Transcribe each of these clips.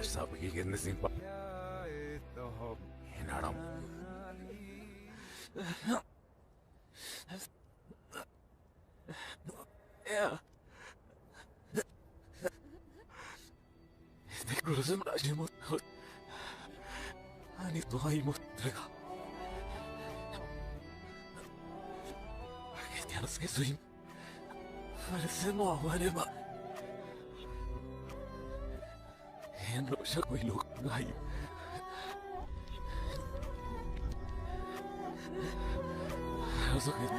Sabi gigising pa. Hinaram. Yeah. Hindi ko lasam na siya mo. Ani to ay mo talaga. Bakit yan sa kasuin? Malasin mo ako, ano ba? Hindi siya ko ilok ngayon. Sakit.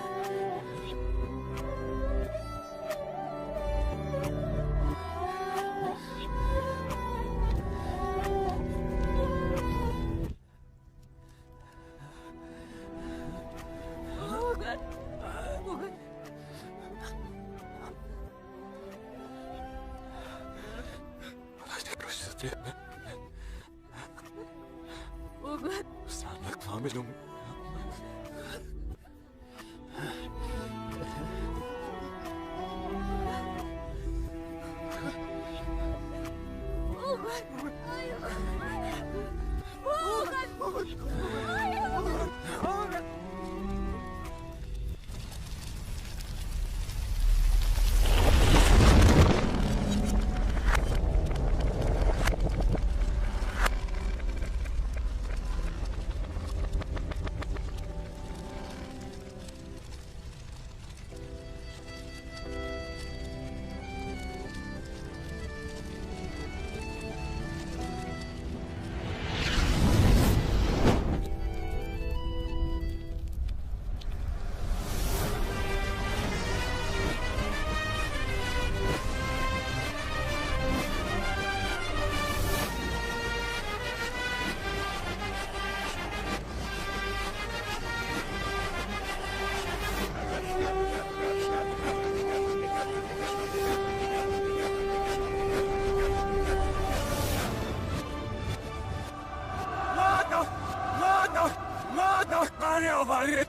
Saan nagpamilong?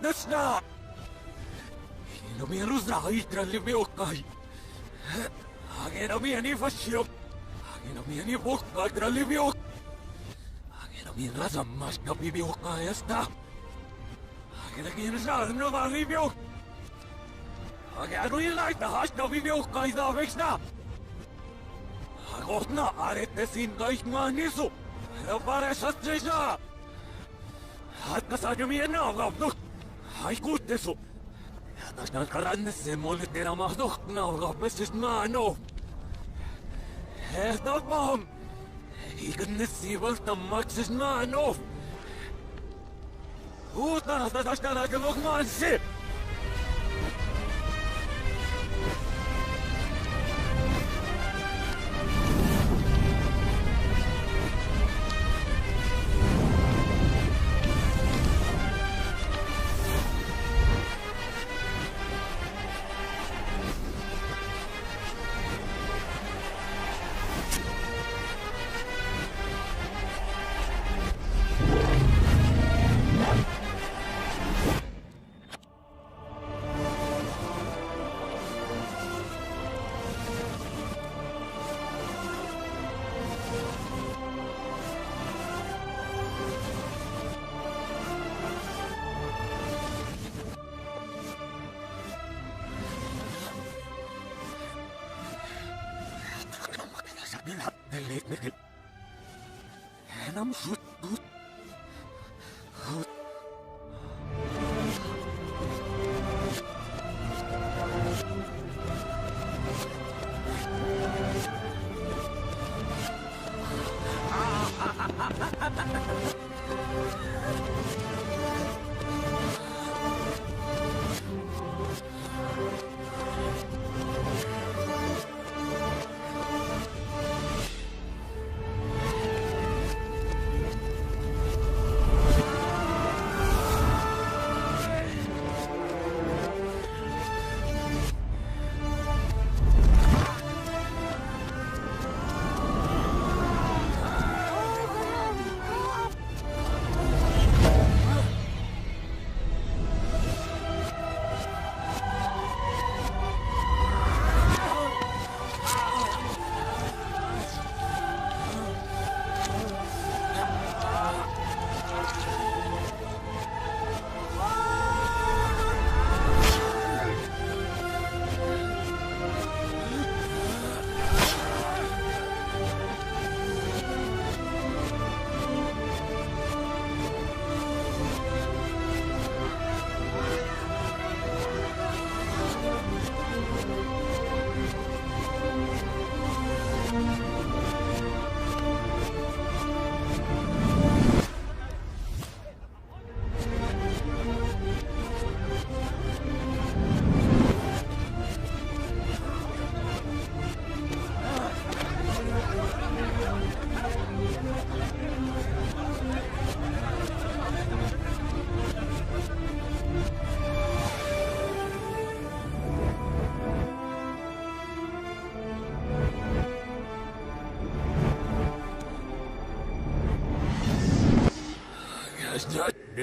Начна! Но ми розраги тралли окай. Аге но ми ани фашио. Аге но ми ани бокка тралли ок. Аге но ми разам маш на биби окай аста. Аге на ген жар но вали био. Аге ану илай та хаш на биби окай да вексна. Аготна арете син гайх манису. Рапаре састрежа. Хатка садю ми на гавно. Ai kuutesu. Tästä karannessa mulle tehdä mahdollista rapestis maano. Herta paham. Ikennesi valta maksis maano. Uutana tästä näkevok mansi. Enam shoot.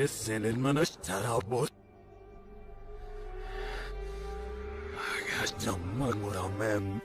Senin bana şarabot. Agacam maguramem.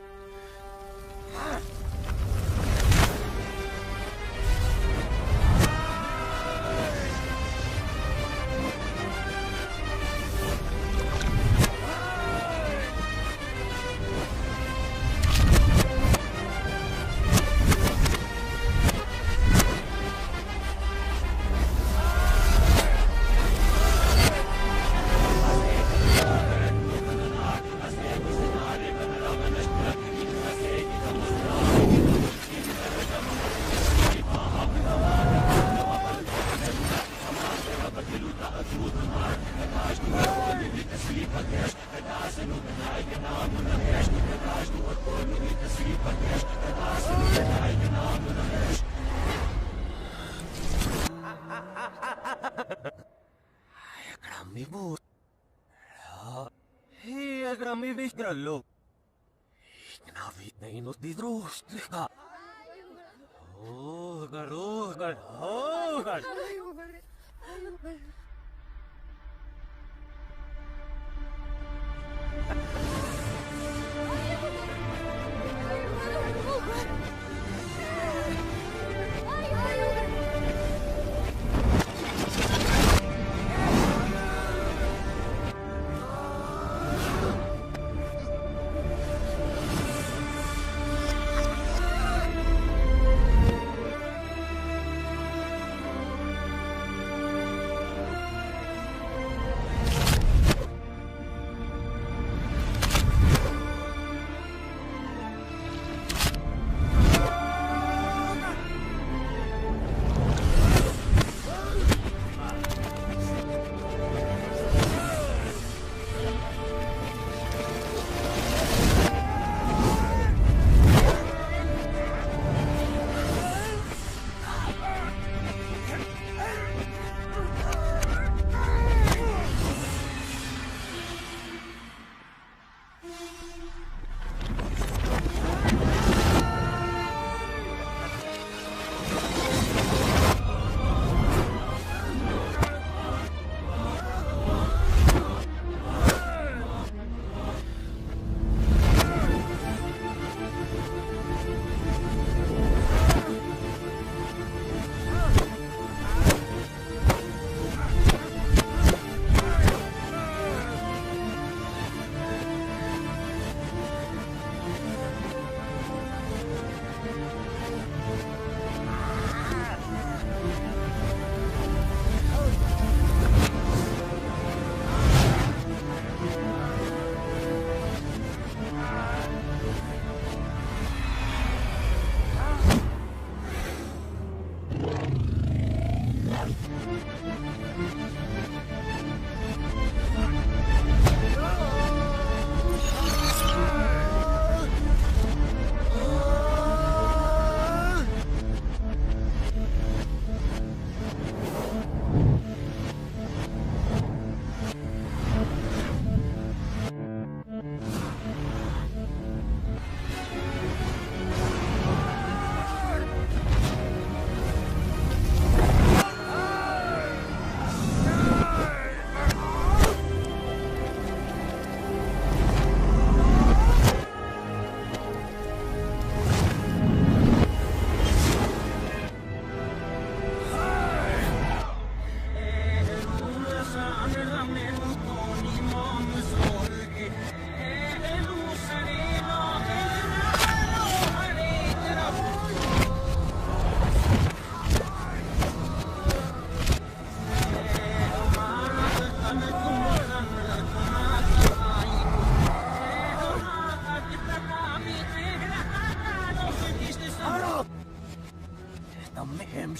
Grammy bot. Hej, Grammy Vikrallo. Knavit na inot di drostrika. Hogar, hogar, hogar.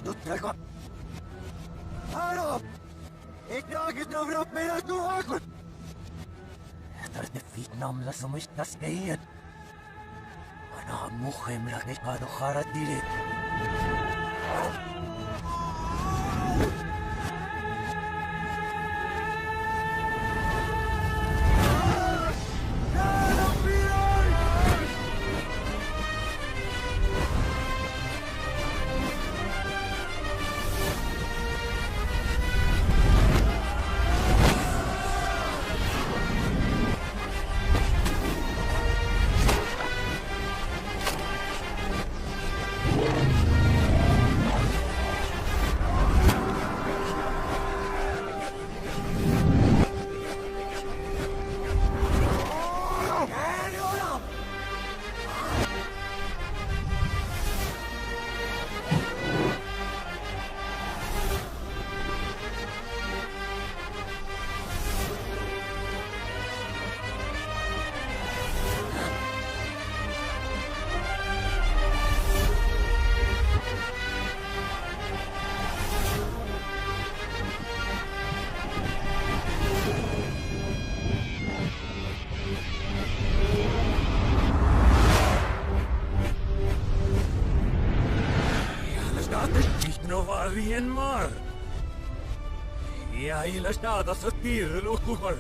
Dottega! Hallå! Iknaget över upp med att du har gått! Tarte Vietnam la sumista skeien. Ana muhem la nekado harat dilit. Arjen maar. Ja ille staada sa tiirel uhkuhar.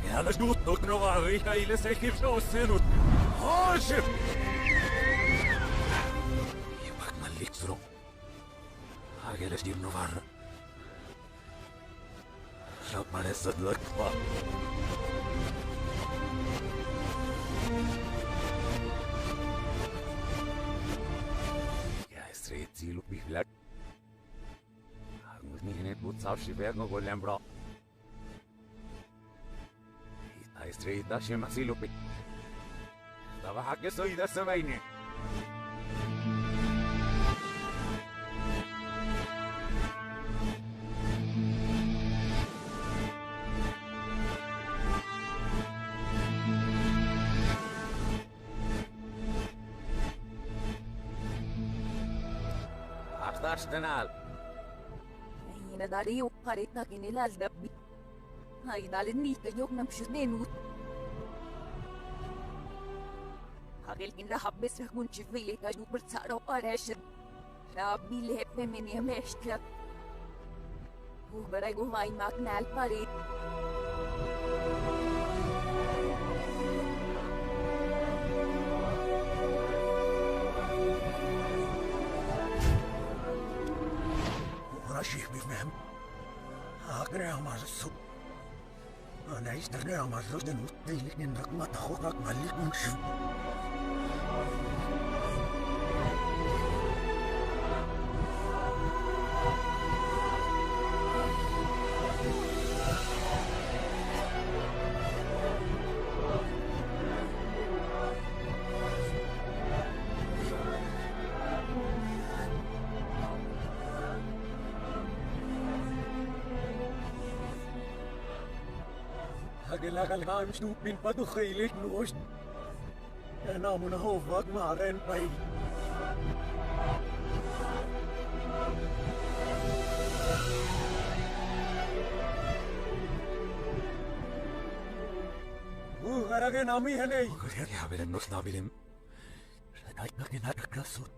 Jälle suutnud novari ja ille sekib soossenut. Haasib! Ja pakman liksru. Hagele stiv novar. Rapmane sad lakva. Zilu pihlak. Agus ni hnet butsav shiver no golem bra. Ita estrita shema zilu pi. Tava hakke soy da savaini. Arsenal. Hina dali yung karit na kinilaldabi. Ay dalin nita yung namsyunenut. Hagil kinrahabis na kung chivili ka yung bersaraw paresyan. Rabi lepe meni ameshtlak. Ubaray gumain maknal parit. Rashid bifhem. Agre amar su. Ana istarne amar roden utili nindak mata khorak malik unshu. Hagelagal gaan snoepin padukhailik noos. Ana mo na hovak maren pai. Harage nami hanay. Harage habelim nos nabilim. Sanay na kinakakasot.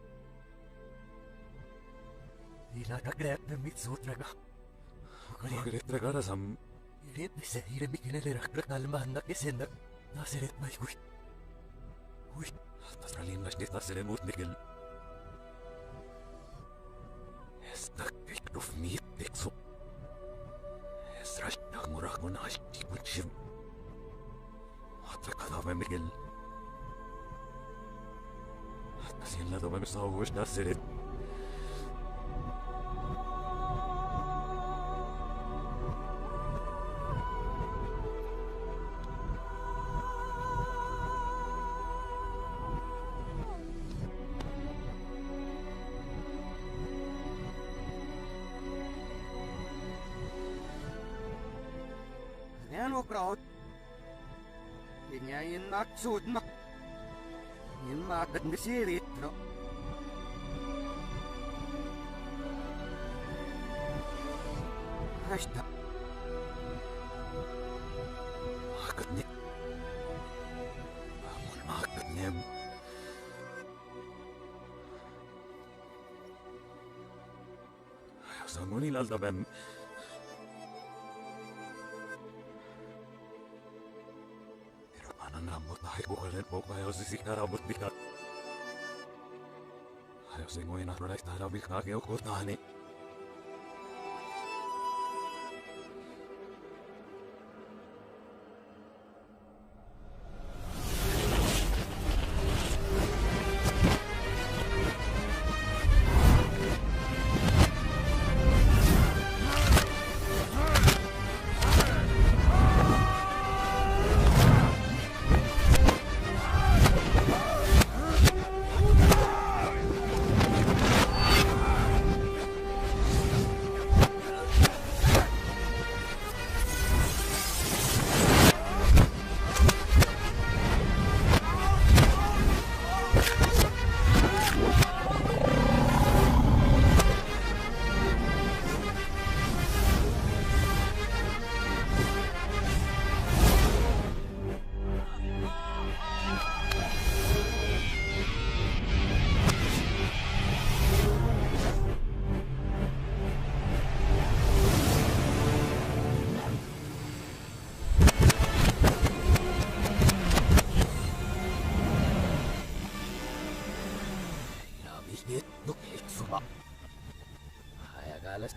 Ila kagrep na mitsut naga. Kagrep naga rasam. Irit bisa ire bikin ele rakrak nalman nak kesendak. Naseret mai hui. Hui. Tasralin nasdit naseret mut nikil. Estak piktuf mit tekso. Esrash nak murak munash tikutshim. Hatta kadame mikil. Hatta sinla dobe misawush naseret. Ano crowd? Inya inak sud na. Inak at misirit no. Hasta. Makat ni. Amon makat ni. Ayaw sa mo nilaltabem. Ay bukalan po kayo sisik na rabot bikat. Ayaw sa ingoy na relax na rabik na kayo ko tani.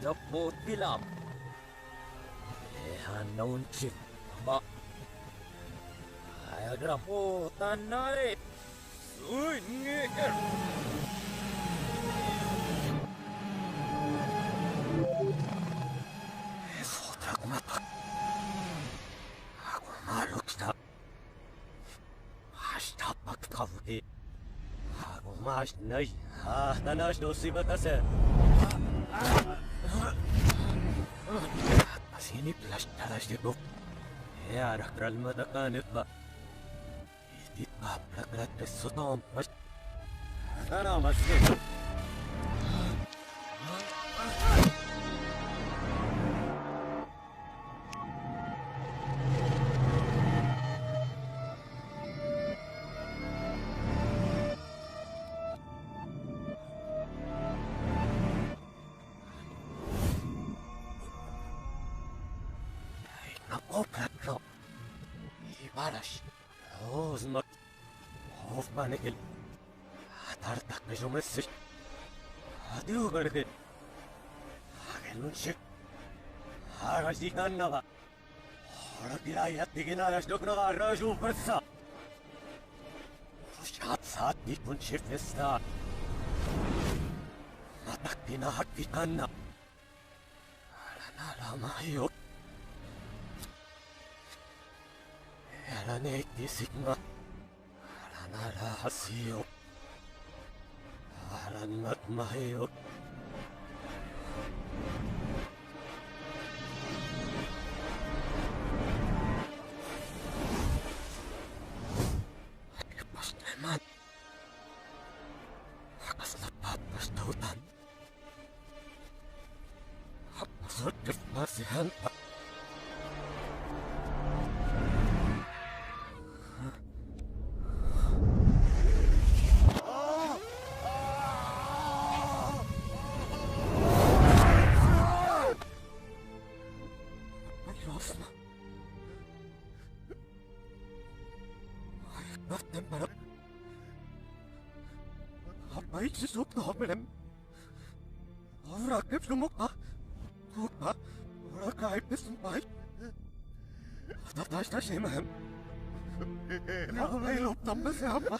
Tappo tilam. Eihän on chippa. Agra puhutaan noin. Suinniker. Sotrakumata. Akumaruksta. Hashtapak kavuhi. Akumash nai. Tanash dosibakase. Sini plus taras di buk. Ya rakral madakanit ba. Itit ba prakrat resutom pas. Ana masih. Opera Ibarash Ozmak Hofmanekil Atartak Mejumesis Adiugarke Hagelunchik Harashikanava Horakiraya Tiginash Doknava Raju Persa Shatsat Nikunchik Vesta Matakina Hakitana Alanalamayok Alane Sigma Alanara Hasio Alanat Mayo Pasteman Hakas na papastutan Hapasot Masihan Sup no belem. Avra kep sumukta. Tukta. Ora kayıp desin bay. Taş taşıyım. Avra loptam bese ama.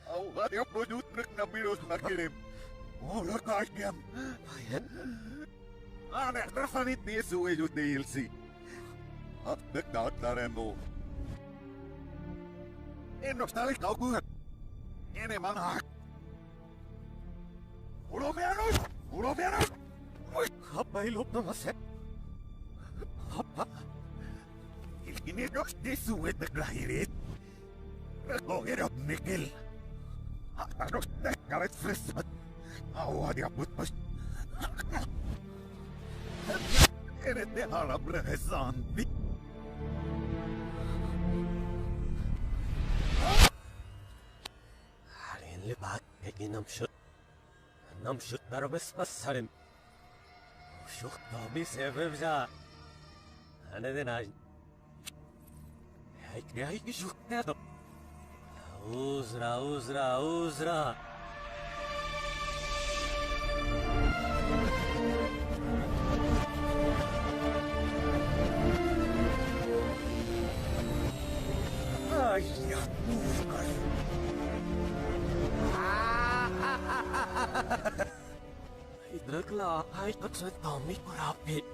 Avra yapmadı utmak nabilos makirim. Ora kayıp. Bayan. Ana trafanit niye sueju değilsi. Attık dağıtlarımı. En nostalik kaukuhat. Enemmän hak. Ulopianus! Ulopianus! Happa ei loptamassa. Happa. Ilkini nosti suudet grahirit. Logerot Mikkel. Hatanos tekkaret frissat. Auad ja putpas. Enette halabre santi. Harin libak ekinam shut. Nam şut darabes basarım. Şut tabi sebepza. Anladın ha? Hay şut ne adam? Uzra. Ay ya uzra. Idrakla ay taksa Tommy Kurapit.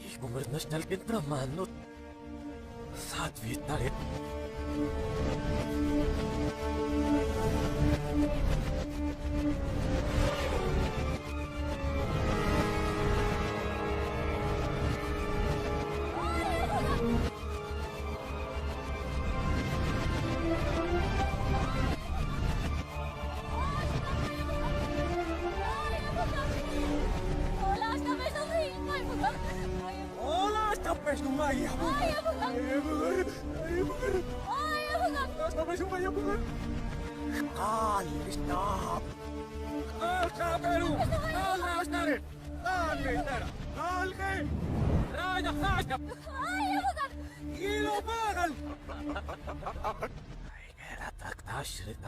Ikumernas talkin tramanot. Sadvit tarit.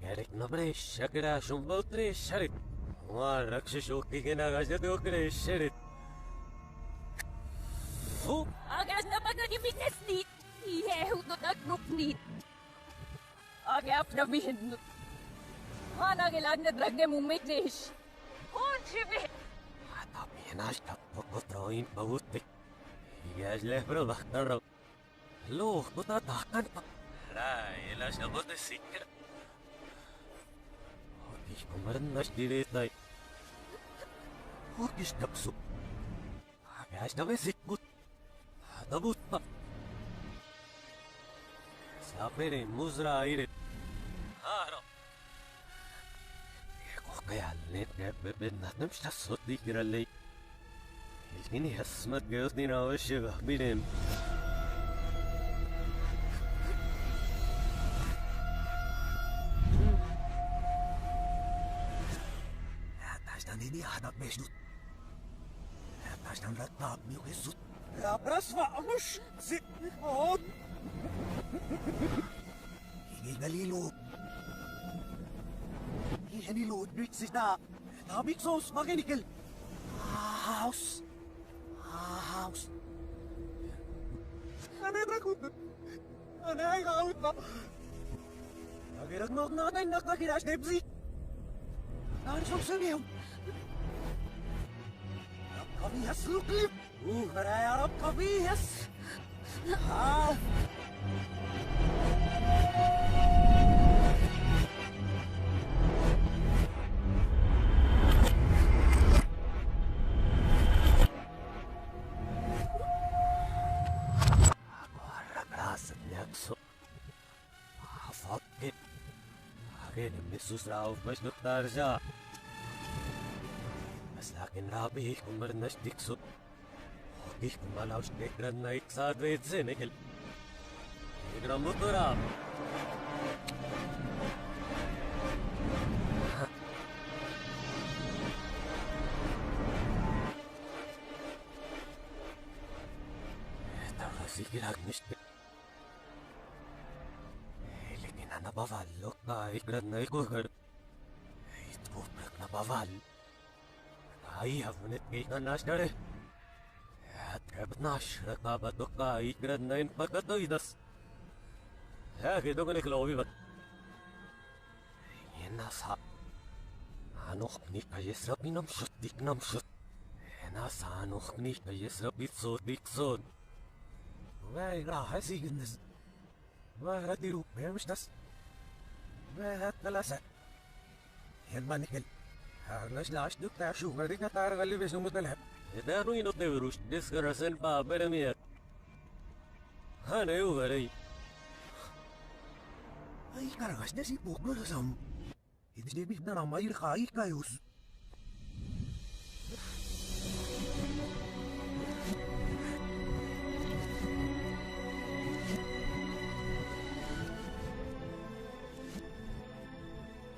Gerek na brescia grashum voltre sharit. Wa rakshashokti ke nagaja de okre sharit. Oh, Agas na pagkakimikas nit. Ihehu to na group nit. Agap na bihin. Hanagilag na drag na mumitish. Onchibi. Atapinas tapokotroin pautik. Igasle pro baktaro. Lo, kutatakan pa. Rai, elas na bote sikra. Okis kumarnas diretay. Okis tapso. Agas na mesikut. Tabut pa. Sapere muzra irit. Haro. Kaya let bebed natam siya soti kiralay. Ilkini hasmat gayos din ako siya bilim. Atas na nini hanap mesnut. Atas na ratap niyo kesut. Abras vamos si on. Hingay nalilo. Hinilo dritsis na. Nabik sos makinikil. House. House. Anay drakut. Anay kaut na. Nagiragnog natin nakakiras debsi. Narisok sa niyo. Kapihas luklip. Karaya rap kapihas. Fuck it. Akin ang misus raw mas doktor siya. Mas lakin rabi kung marnas diksot. Okay kung malaw siya grand night sa adwet sinikil. Igram mo to rap. Ito kasi kinagnis niya. Nabaval ka ikrad na ikugar. Ito prak nabaval. Ay hafunit kay ka nasdare. At kabat nasra kabatok ka ikrad na in pagkatoidas. Kito ka niklawi bat. Yan nasa. Anok ni kayesrap inamsot diknamsot. Nasa anok ni kayesrap itsot diksot. Ngay rahay sigandas. Mahatiru, mayamistas. Mahat nalasa. Yan manikil. Harnas lakas duk na sugar rin katara kalibis ng mutalap. Ito inot na virus, diskarasan pa paramiyat. Hanay ugaray. Ay, karagas na si Puglo na sam. Hindi siya big na namayir kaya kayos.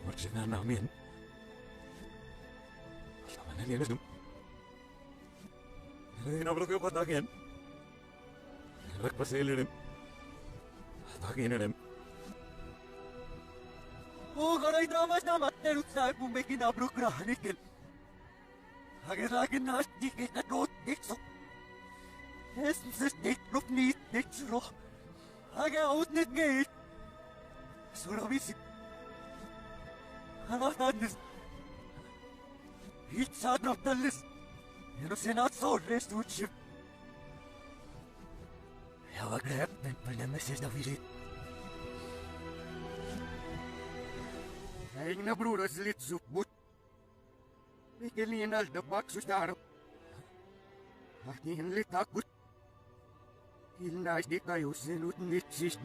Marcina namin. Tama na linas nung. Hinablo ko yung patakin. Nagpasili rin. Atakin na rin. Oh, karay dramas na materot sa kung may kinabrok na hanikil. Hagin-hagin na dikit na doon dikso. Esses dikrop ni diksro. Hagin-out nit ngayon. Surabisi. Anahtarınız. Hiç sadnaptalınız. Yunus senat sorres uçup. Ya bak hep ben mesaj da verir. Kayang na bro slit suput. Bikelin al da bak sustaro. Akin lit takut. Hilnais di kayo senut nitsis.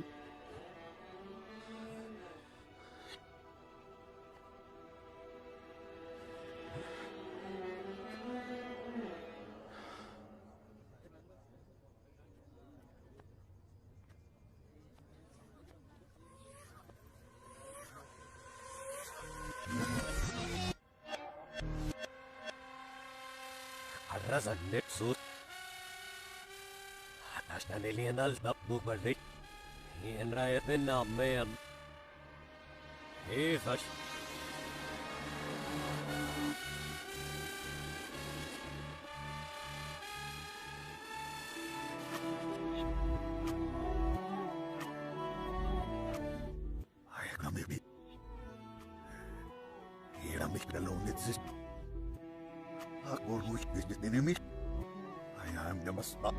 Arasan nepsut. Atas na nilian al tapbu balik. Iyan rayatin na mayan. Jesus. Ayak na maybe. Hiram ik de loon dit is. Ako rush dit is enemy. I am the master.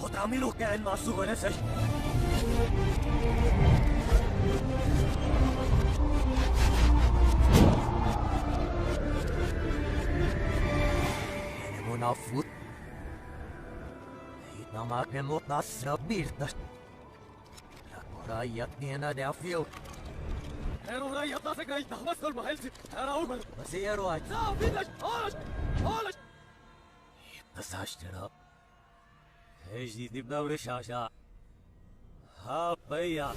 Otamilu käen massukonessa. Mun affut. Hit maken mot nasra birtas. Rajat niena de afio. Ero rajat tasekai tahmasol mahelsi. Ära augal. Masieru ait. Saa pinnas. Olas. Tasashtera. Hejdi tibda wrishasha. Ha baya.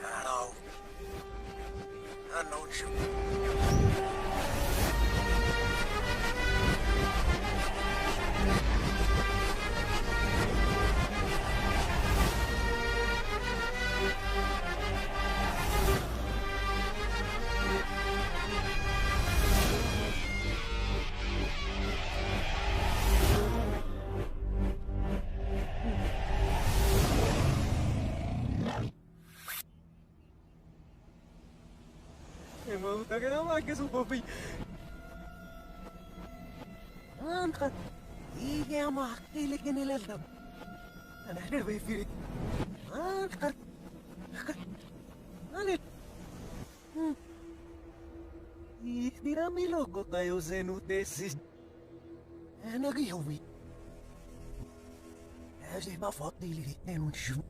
Hello. Unknown shoot. Emang tak kena makan supapi. Anka. Ige ama akili kinilalab. Anahir bay firit. Anka. Anil. Itirami logo tayo zenutesis. Nagiyawit. Kasi mafot nililit na yung shoe.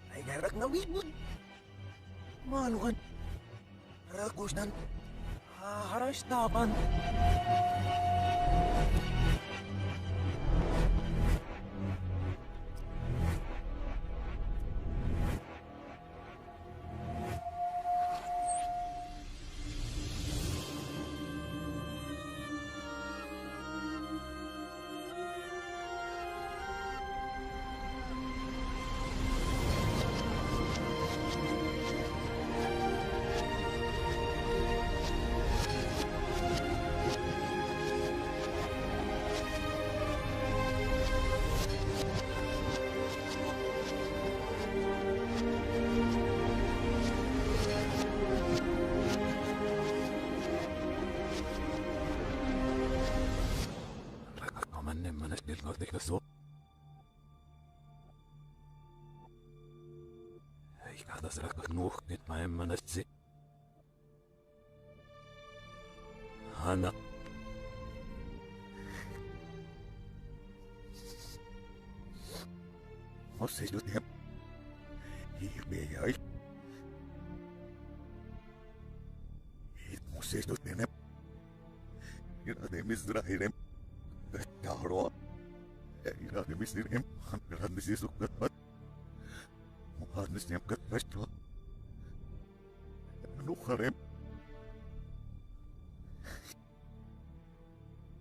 Ay garak na wibod. Maluhan. Ragus nan. Haras taban. So. Ich kann das genug mit meinem Mann. Hanna. Vocês do tempo. E bem aí. E vocês do tempo. Irade Mizrairem. Taro. Irade Mizrairem. Irade Mizrairem. Muhammad Nisem Katpashto. Nukharem.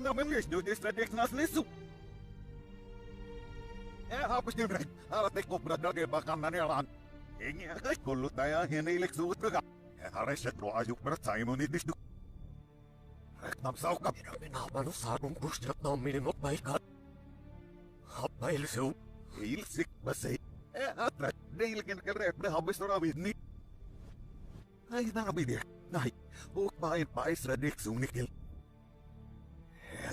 No me wish do this that nas lisu. Hapus ni brek. Ala tek kopra dage bakan na nilan. Ingi ay kullu taya hinilik suut ka. Hareset ro ajuk berat Simon idis du. Rek nam saukap. Minamanu sarung kustrat na minimok baikat. Hapail su. Il sik basay. Atra deilkin kerep de habis rabi ni. Ay na bidir. Nay. Uk bain pais radik sunikil.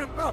करता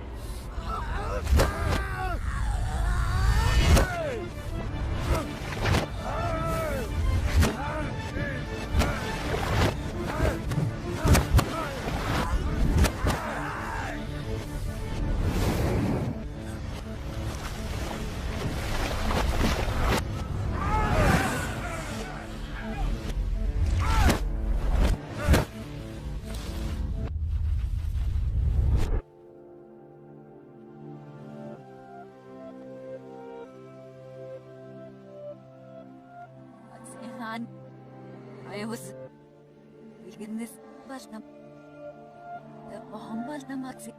Zehan, ayos. Biginis bas na. Pahambal na magsi.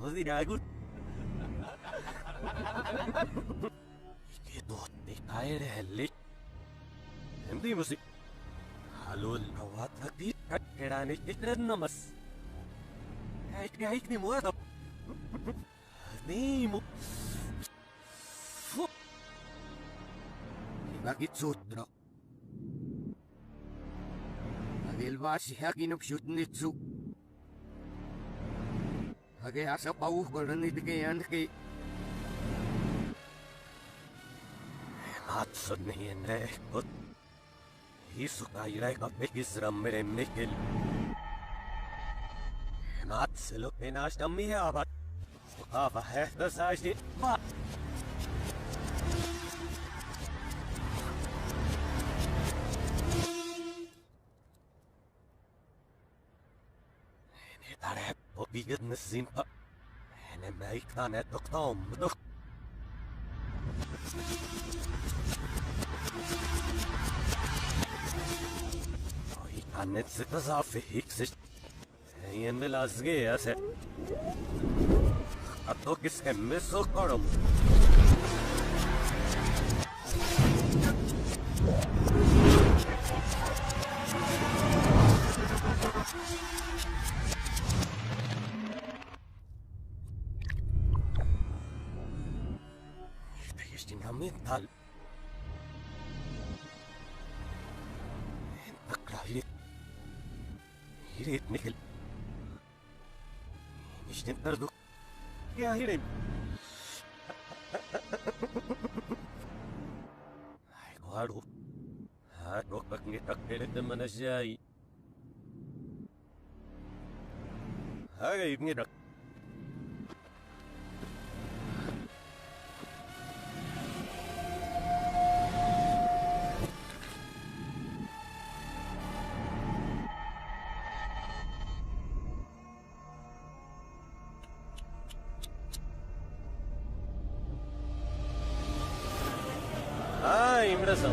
Hadi Ragut. Ito, di tayo rehalik. Hindi mo si... Halol, awat hati at kailanit itran namas. Kahit ni mo ato. Ni mo... Bakit sudra? Agilwa siya kinupshoot nitsu. Agay asa pauh baran nitigayan kay... Matson niyan rekot. Hisukay rekot mikisram mere mikil. Matselo pinash na miyabat. Sukava hehta sajdi ba. Tarep po bigat na simpa. Ene may kanet doktom dok. Kanet se tazafi hiksish. Yen bilazge ase. Atokis emme sokarom. Mental. Taklah hirit nikil. İşte terduk. Ya hirim. Ay kuharu. Ha rokak ngitak kelet mana jai. Hai ngitak. Impressão.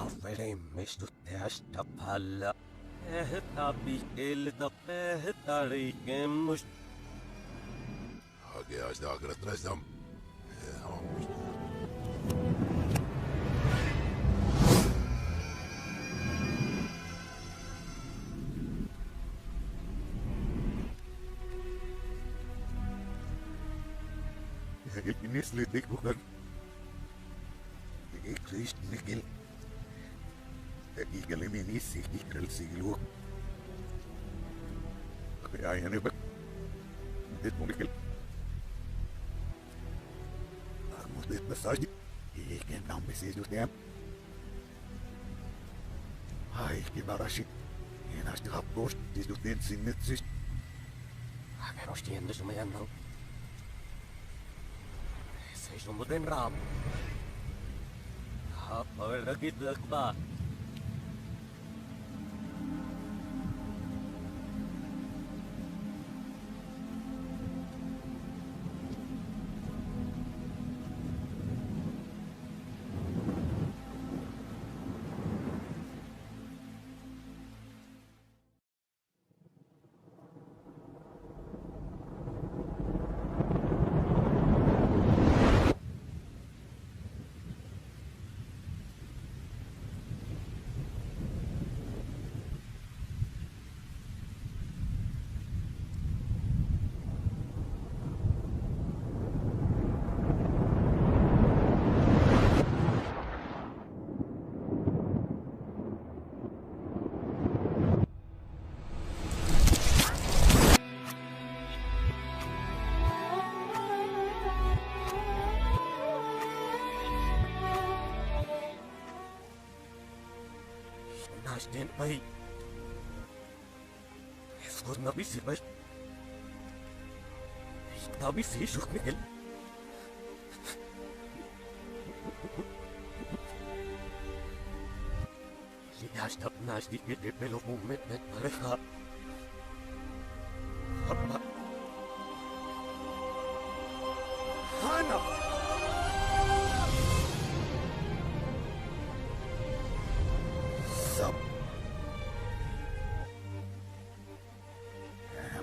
Avvelemistut tästä palla. Ehtabi ilta pehtariikemmus. Hakea sitä agretrasam. Nislitik bukan. Krist nikil. Ikali minisi ikal silu. Kaya ini bak. Dit mulikil. Aku dit masaj. Ikan nam mesej utem. Hai kibarashi. Enas de rapos dit utem sinetsis. Agar ostien dus mayan dal. Sumudin ram. Apa lagi dekba? Nasden baik. Esok nabi sibas. Nabi sisuk mel. Lihat tak nasdi kita belum mumet mereka. Apa? Hana. Sam.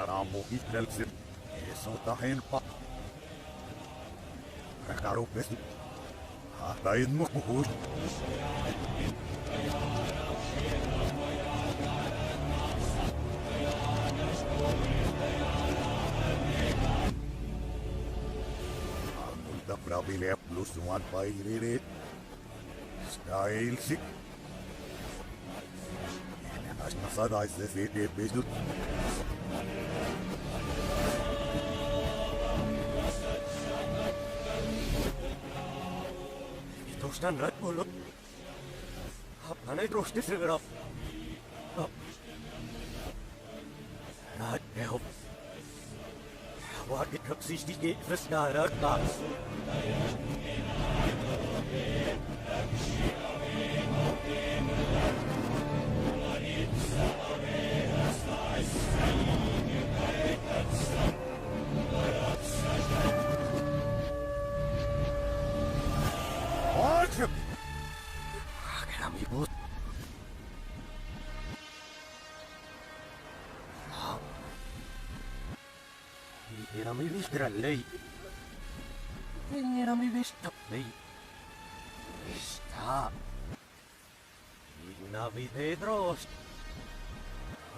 Aramo itrelsin. Eso tahin pa. Rekaro pesu. Hatain mo kuhus. Amulta pravile plus one pairirit. Style sick. As nasada is the fate bezut. Teruskan rat mulut. Apa ni terus diserap? Rat help. Wat ik precies die geht versnaren kan. Kami but. Era mi vistra lei. Era mi vistra lei. Sta. Navidedros.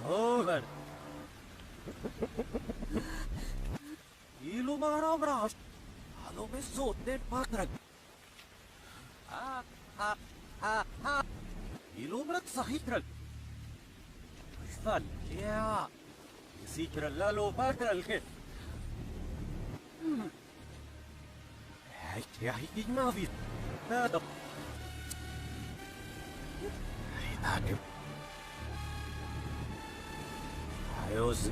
Hogan. Ilu marabras. Alo besot den patrak. Ilumrat sahitral. Fal, ya. Sikral lalo patral ke. Hey, Ja hikmavi. Nada. Nada. Ayos.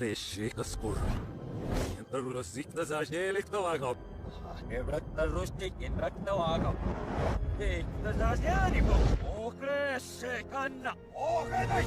Okrešika skóra. Rozsikta zažēlik tavākam. Nebratna rustikin ratnavākam. Teikta zažēniku. Okrešekanna. Ohenai.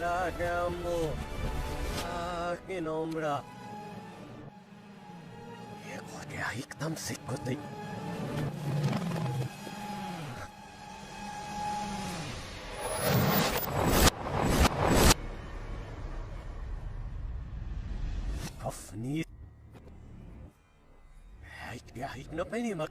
la gambo que nombra que hay tan seco de Hoffni hay no penny mak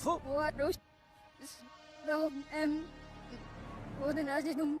Waduh, dom udah nasi dum.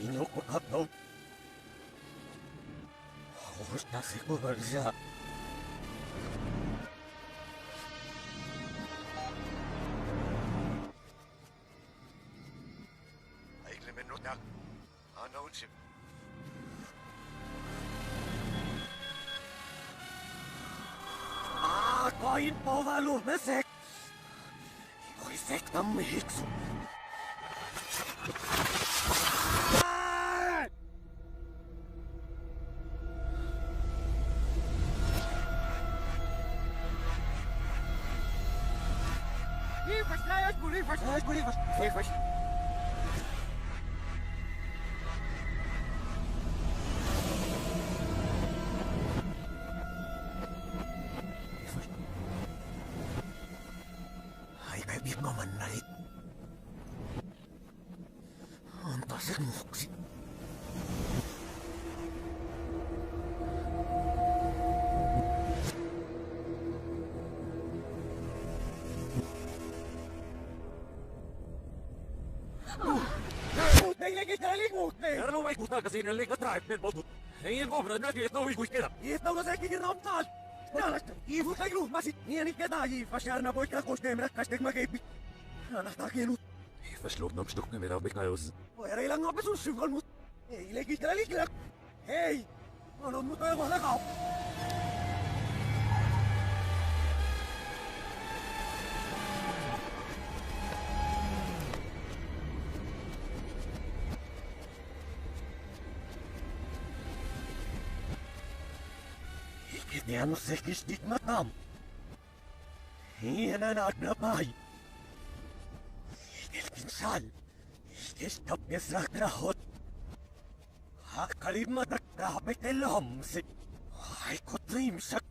Pino ko kapno. Hosta se ko barja. Aikle minuta. Announce. Kain povalu mesek. Oi sektam hiksu. Believers. Ai kai biết mà mình này. Anh ta rất ngược gì. Era não vai custar assim, ele liga atrás, pelo boto. Ei, compra, não é não igual que era. Então você que não tá. Iivu tai luhmasi, niin ketäji, vasjärnä poikka kosteen rakkaistek mä keippi. Annahtaa kielut. Fast låt dem stuckna med av bekaus. Voi lang apa sun syvän mut. Ei lekitellä likillä. Hei! On mut aivan lakau. Ikitiano sekistit matam. Hiena naagna pai. Ilkin sal. Istop yasrakrahot. Hakkarimmatak rahpetelomsi. Haikotrimsak.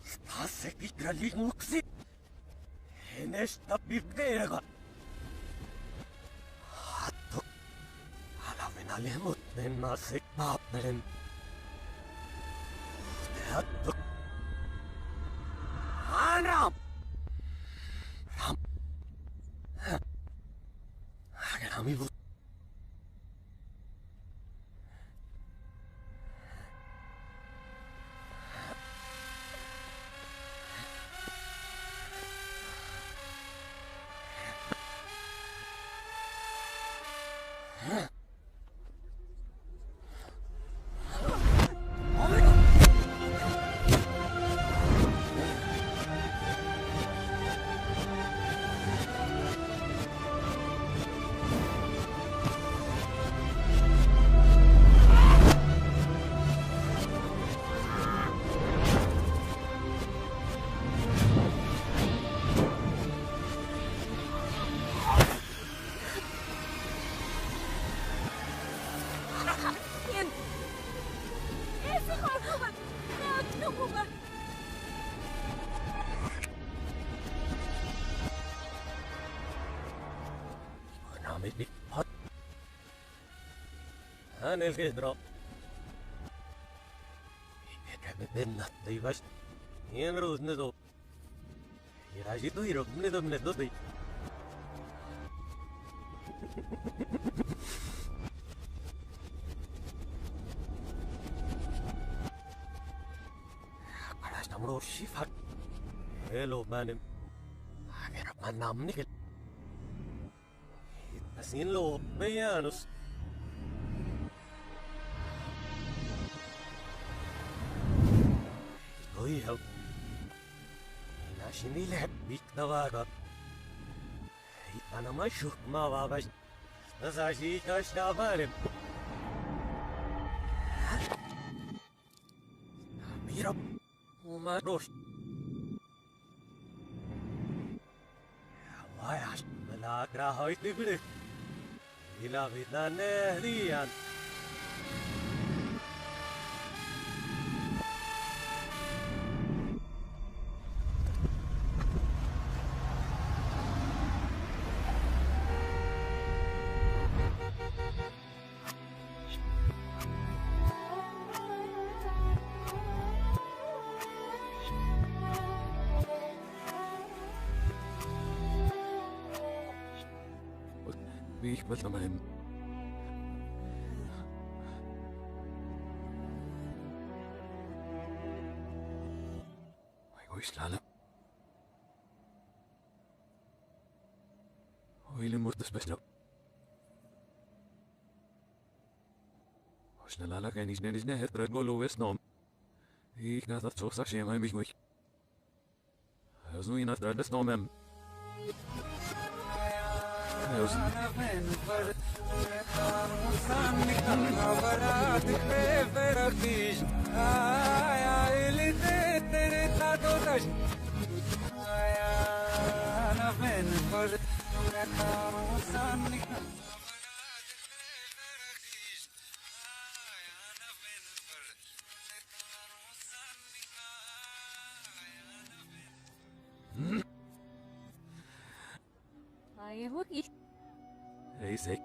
Stasekikra-linguksi. Henesta pibdeerga. Hattu. Alavena lemut nennasik paapelen. Hattu. Ram! Ram. Hagenami vut. Hänel hedra. Eikä mennä taivas. Hien ruusne to. Hirasi to hirokne to tai. Karas namro sifat. Hello manem. Agera manam nikel. Asin lo meyanus. Help. Nashin ilahab bik nawaga. Ana mashu mawabaj. Nasashi kashtabarim. Mirab. Umarosh. Wayash. Malagra hoitibri. Ila vidane riyan. Wie ich will nochmal hin. Oilin muuttas pesna. Osna lala käinis nenis nehet praegu luues noom. Ignazat sosa šiem aimig muik. Ajuzu inas drades noomem. Ajuzu. Ai hoki. Ei se.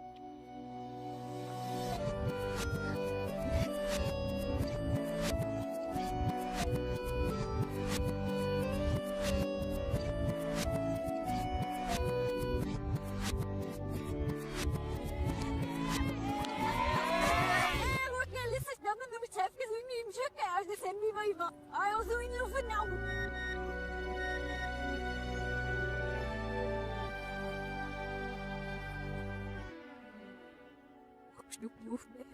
Snoep met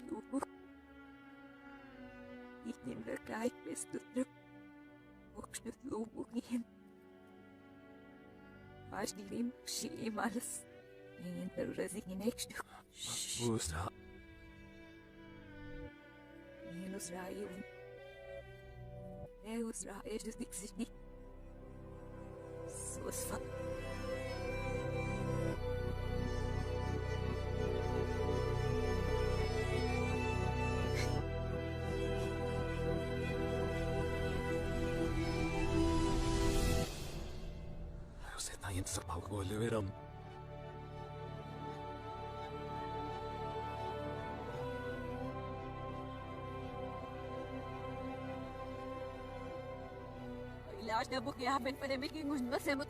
ik neem de kijk best te druk. Ook het loop in. Als die lim zie alles. En er is ik in echt. Usra. En Usra je. En Usra is dus niks is niet. Zo is van. Sa pau ko leveram. इलाज ना book यहाँ पे पड़े में कि मुझ में से मत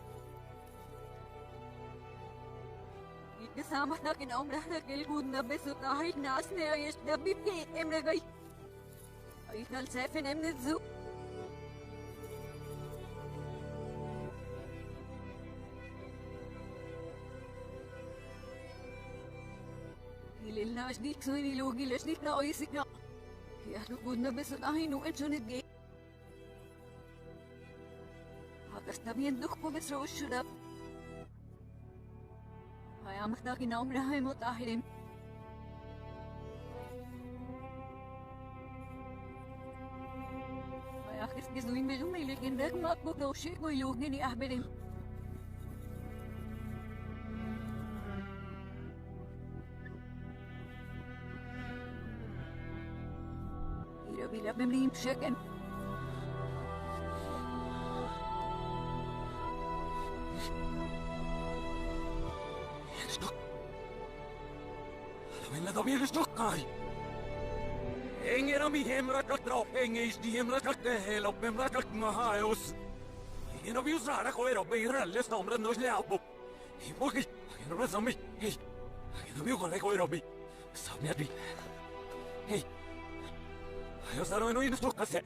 इतने सामान ना कि ना उम्र ना कि कूद ना बेसुता है नाच ने ये डब्बी के एमरे गई इतना सेफन एमने zoo Lilla's niet zo in die logisch niet nou is ik nou. Ja, nu moet na best aan nu en zo niet gay. Hagas na bien nog po best roos should up. Ay amak na kinaum na hay mo tahilim. Ay akis gizuin medyo may lekin rek makbuk na ushi ko yung ni ahbelim. Bila bemliyim şeken. Alamela da bien stokkaj. Engera mi hemrakat raupengi isti hemrakat tehelo bemrakat mahajus. Ino vi usara koero beiralles nomren nos leapo. Ipoki, ino resami. Hei. Ino vi ukole koero bi. Samyati. Hei. Jag sa då en stocka se.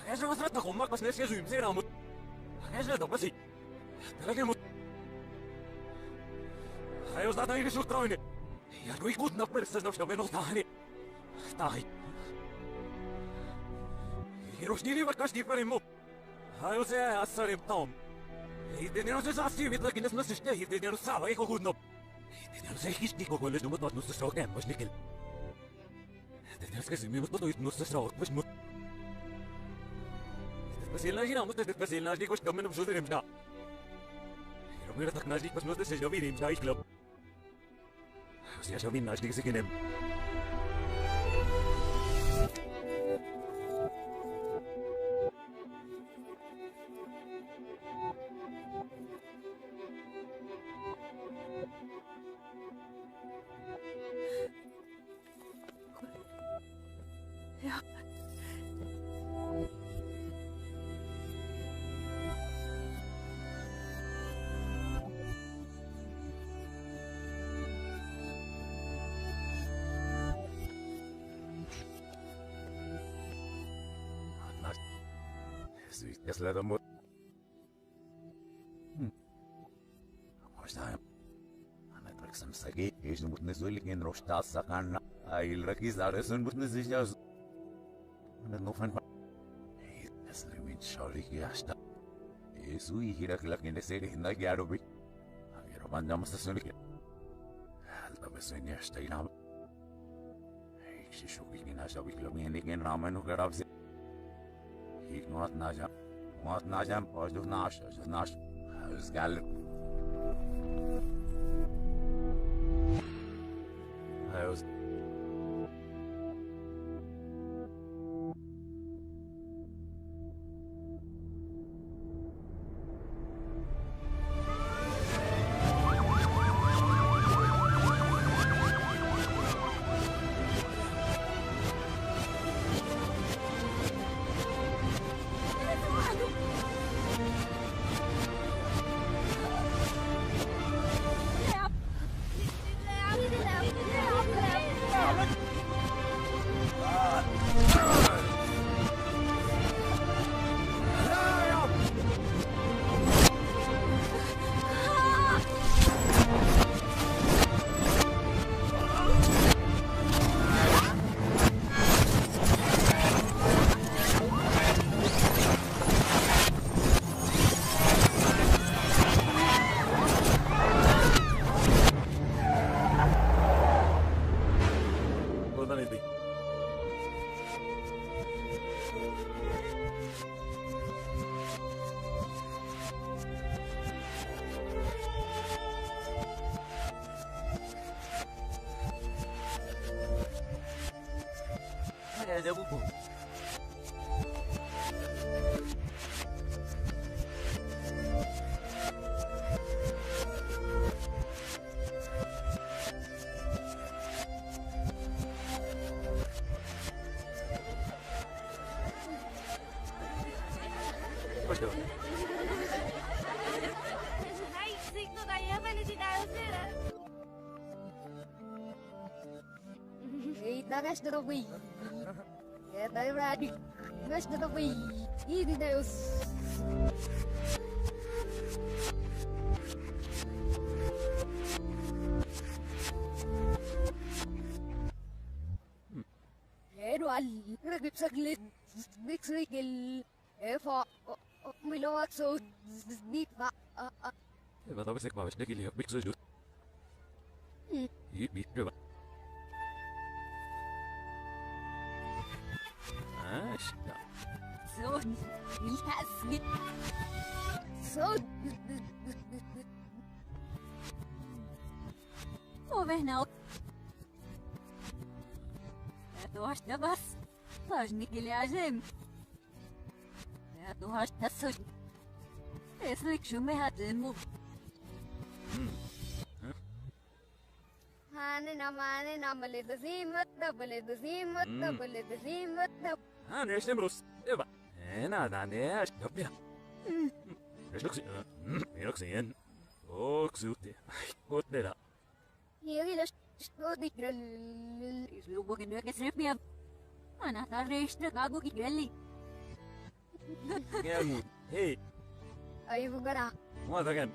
Jag ska vara trött komma pas nästa zoom ser mot. Jag ska då pasi. Det lägger mot. Jag sa då en stocka troine. Jag går ikut na persa na shove no stani. Stai. Hiroshini va kasti paremo. Jag sa asare tom. Det är något så astigt vet jag inte så stej det är så sa jag går nog. Det är så hissigt går det nu mot något så stort hem och snickel. Tenemos que ser mismos todo nuestro trabajo pues mu. Спасибо на мус это спасибо на дикош камен в жодерим да. И робира так на дикош мус это же видим да их клуб. Все же видим наш дикош кинем. Ja. Если это мод... Verstehen? Ana Trexam Sagi, ich muss nicht so liegen, Rosta Sakana, Ail Rakizares und muss nicht sich aus. Und dann noch ein paar. Das Limit schaurig gehasst. Jesu, ich hier gleich in der Serie hintergearbeitet. Aber man damals das nicht. Also, bis wenn ihr stehen habt. Ich schon gegen das, aber ich glaube, ich nicht Rahmen und gerade auf. Ich muss nachschauen. Muss nachschauen, was du nachschaust. Das ist geil. Also. Ada buku. Betul. Ay, signo kaya felicidades, sir. Nagash to the way. Get ready. Nagash to the way. Easy Deus. Head one. Grip saglit. Big cycle. Efa. Milawat so. Deep ba. Vad har vi sett vad jag gillar mycket så just. Gick mitt över. Ja. So, ich hasse mit. So. Oh, genau. Du hast ja was. Hast nicht gelesen. Ja, du hast das so. Es liegt schon mehr drin. Mane male the same, double the same, double the same, double. Han är stämros. Det var. Nej, det är stoppia. Jag ska se. Jag ska se en. Och så det. Gott det där. Here is the grill. Is lu bukan dia kesrip dia. Mana taris dia kagu kigali. Hej. Ayo gora. Vad kan?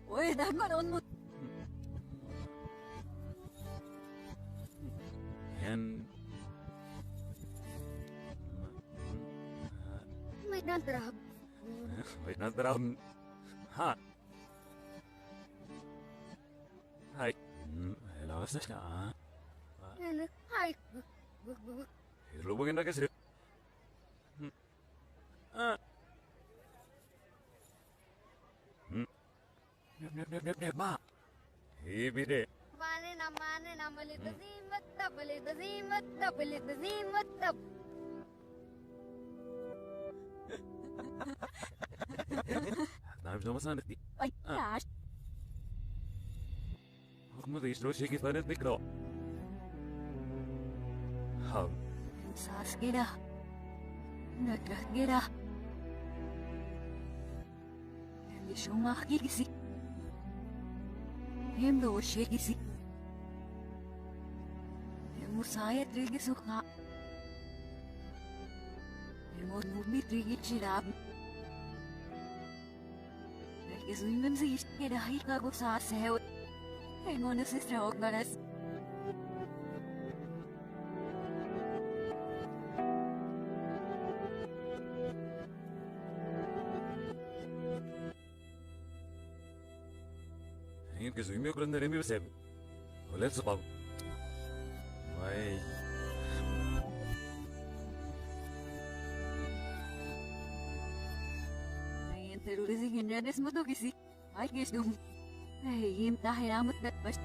Oi, dah kan on. En May nadrab. wait not that I'm hot. Hi. Hello, Sasha. Hi. Lu bukan dah kesrip. Nep, ma. Hei, bide. Mane male the same, double the same, double the same, double. Nah, bisa masalah nanti. Ay, gosh. Aku mau terus sikit banget mikro. How? Sasuke dah. Nagrage dah. Hindi siya makigising. Hindi siya gising. Musaya trigi suka. Numi trigi chirab. Gesungen sie ist gedacht, go sa seu. Hang on, es ist auch alles. Hinke so mir gründe dem Josef. Und letzte Bau. Mei. Ay, pero le siguen ya desmodo que sí. Ay, que es dum. Ay, tahe amat dat pas.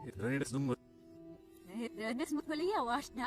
Itrani das dumm. Ay, desmod pala yawas na.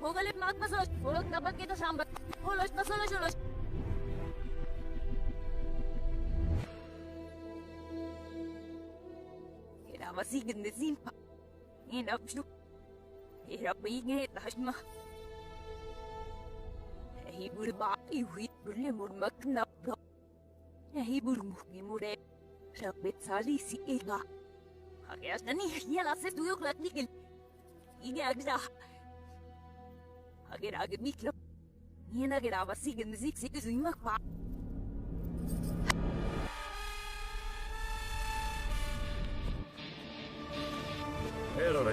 Ho galit mat masos. Ulog dapat kita sambat. Ulos masolos ulos. Kira masih gendesin pa. Inap siya. Hirap maingit na siya. Nahibur ba iwit berlemur magnap na. Nahibur mo ngimure. Sabit sali si Ila. Hagas na ni yala sa tuyok lat nikil. Ini agda. Hagira agad miklo. Nina gira basigan zik sik zuimak pa. Pero la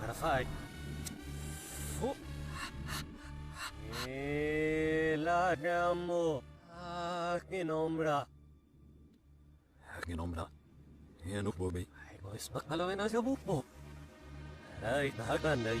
Parafai. Oh. La llamo. Que nombra. ¿Qué nombra? Ya no puedo ver. Ay, no es bacalo en ese bupo. Ay, tagan ay.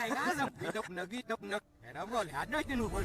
Hay gã dọc ghi độc nực. Để đó gọi là hát nói tên luôn.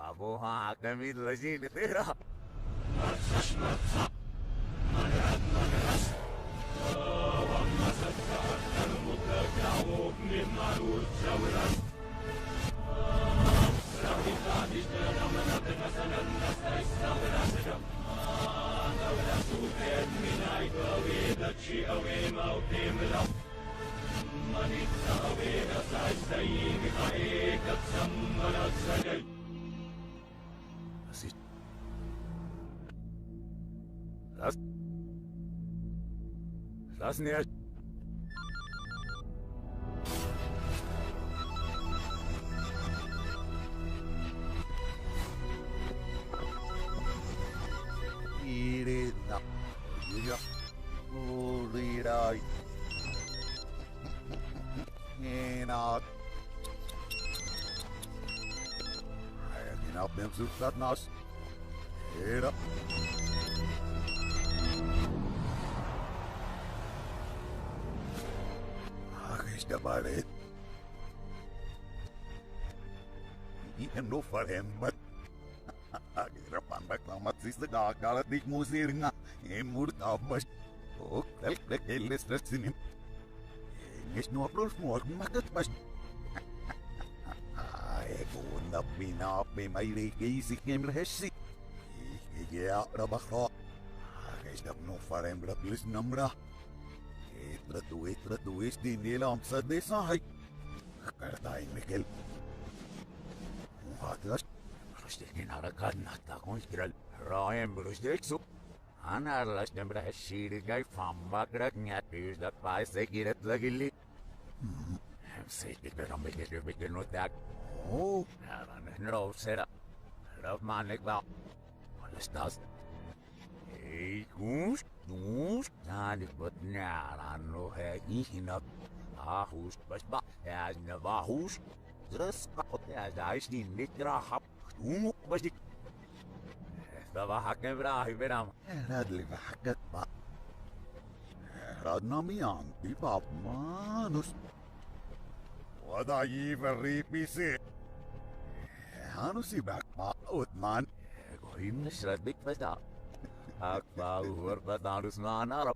Babu ha kami lagi ni tera. Asit. Las ni. Iri na. Iri. Ulirai. Enak. Ayo kinap yang susah nas. Era. Agis da balet. Iyan no farembat. Agis rapandak lamat sisda kalat dik musir nga. Emur tabas. Oh, tel eles rasinim. Ingis no apros mo makat pas. Ay, kung napinapi may rikisik ng rehesi. Ikikaya rabakro. Agis da no farembra plis namra. Itra tuis din nila ang sa desahay. Kartay Mikel. Muhatas. Rustik inarakan na takong ikiral. Ryan Rustik sup. Anarlas dem rehesi gay fambakrak ngat piyus da paise giret lagili. Sejtik beram bikin notak. Oh, no será. Love manik ba. Alastas. Hey, gus, nani but narano he ihinap. Ahus basba, as navahus. Just cut as I see nitra hap. Umuk basdik. Tabahak nebrahi beram. Radli bahakat ba. Radnami ang tibap manus. Wada yiverri pisi. Ano si Bakma Utman? Gohim na sradbik basta. Akba uhur batarus manarap.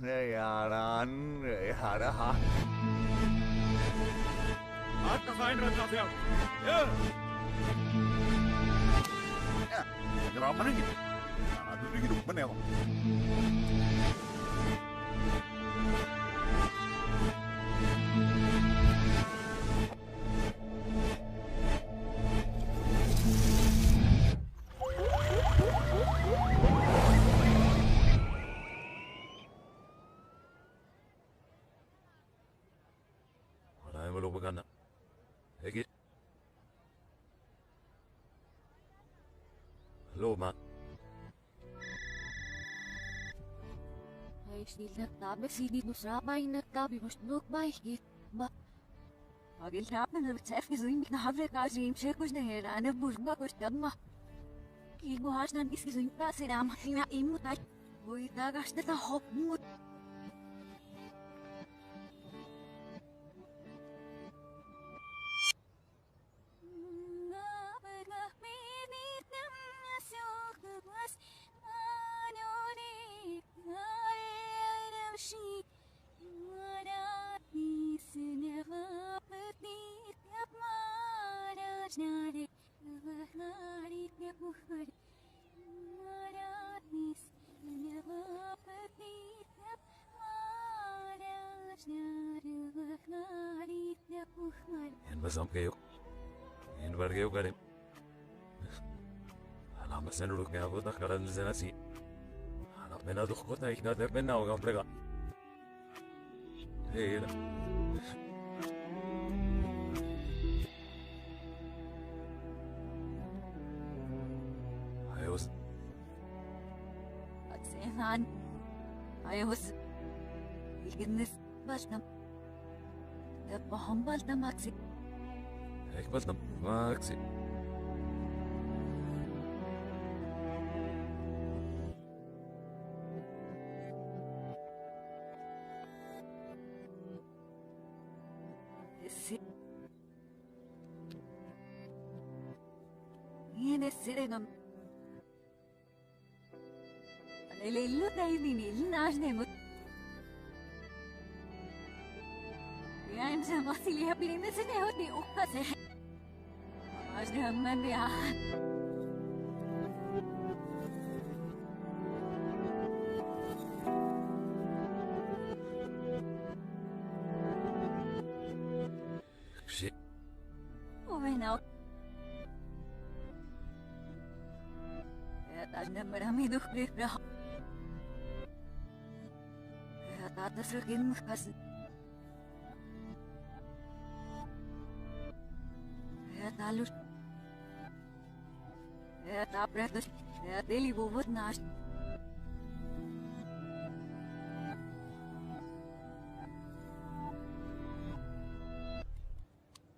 Yaran, yaraha. Atka fein Radnafjell. Ja! Drama na gitu. Ano rin hidup mo na yun? Wala yung malupagan na. Higit. Hello, ma. Ay, still nagtabi, sidi mo srabay nagtabi, mas nukbay, hit, ba? Pagil tapan na matsef kizuim na havre kazim shekos na hera na burba kostagma. Kigo has nan is kizuim pa sinam hina imutay. Uy, tagas na tahop mo. Yan basam kayo. Yan bar kayo karim. Alam sen ruk kaya ko tak karan zena si. Anak mena duk ko ta ikna ter mena o gamprega. Hey la. Ayos. Atsehan. Ayos. Ilginnis basnam. Pahambal na maksi. Ek bas na maksi. desseregam. Alelillo daimin ilnaajnemut. I'm some Vasilia Pirimis in the Ukase. Ajramabia. Shit. Oh, I know. I've never made a great rock. I thought this was getting cousin. Talus. Breakfast. Daily wood nash.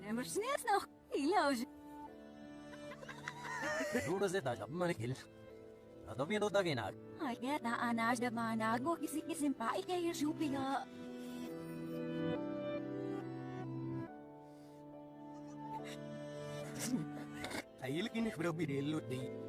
Never sneeze nog. Iloos. Hoe is dit als op mijn kil? Dat ben je nog geen. I get that anaas de mana go kisi pa ikay shopping. Hij wil geen vrouw bij de loodie.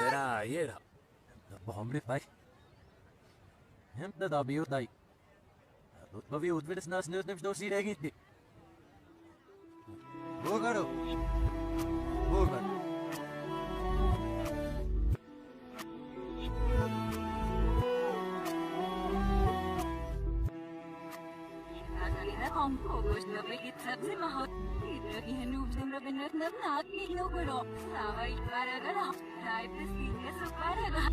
será ayer. Hombre, pai. Dat ben je ook. Maar wie wil het naast neus neemt door zien eigenlijk? Bogaro. Bogaro. Kom, dus dan ben ik het zelfs maar houdt. Iedereen hoeft hem er binnen te laten. Ik nog erop. Samen ik waren er al. Hij precies is ook waren er.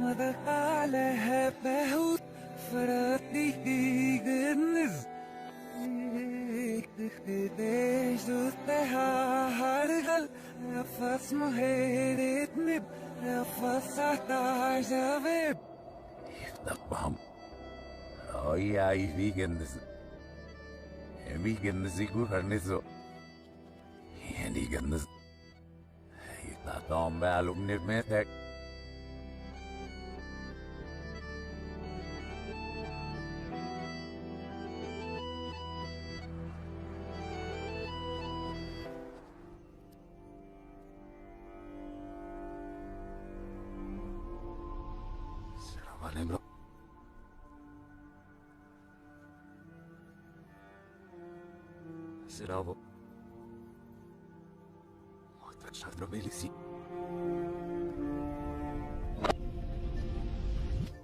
Madakale behut verdigenis. Deze te hargal, afas mohedet nib, afas atajavib. Nakbam. Ay ay veganız. Veganız ikukarnizo. Yani ganız. Itatam belum nibmetek. Selamünaleyküm. Seravo. Tak şadro belisi.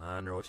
Hanros.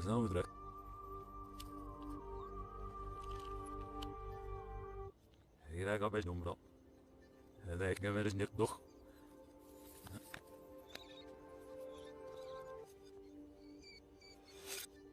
Zaudrak. Hira ga bez numro. Hada ik never is net toch.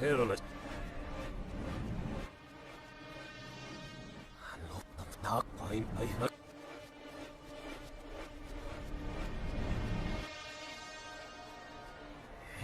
Heroles. Loptam taakkain aina.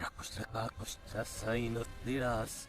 Rakustraka kustra saino tiras.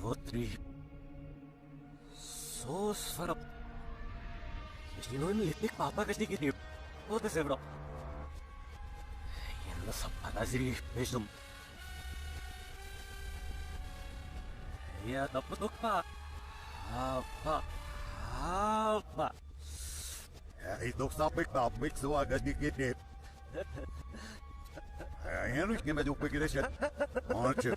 Вотри. Сос фарап. Если ну не летик папа кашни китни. Вот и севро. Я на сапаназри пешум. Я тапутукпа. Апа. Hij nog snap ik dat, ik zo aan dat niet kidnap. En ik neem het ook een keer. Maatje.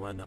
mana?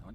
Son.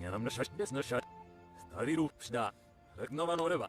Ja nam na šašt, na šašt. Stari rup, šta? Reknova noreva.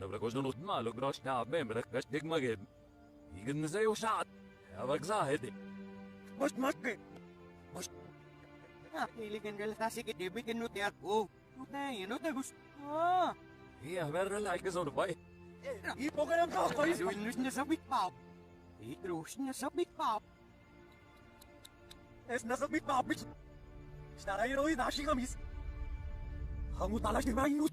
Dobra, kožno nut malo groš na bem, rekaš tek magem. Igen zay ušat. Avak zahedi. Bos maske. Bos. Iligan gal kasi ke debi ke nut ya. Oh. Nut gus. Ah. Ja, verre like zo'n bij. Ipo ka nam ka ko. Iluin niya sa bitpap. Itrus niya sa bitpap. Es nasa bitpap. Stara yero i dashi kamis. Hamu talash ni main nut.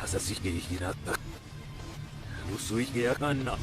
Hasasih ke hinata. Lusui ke akana.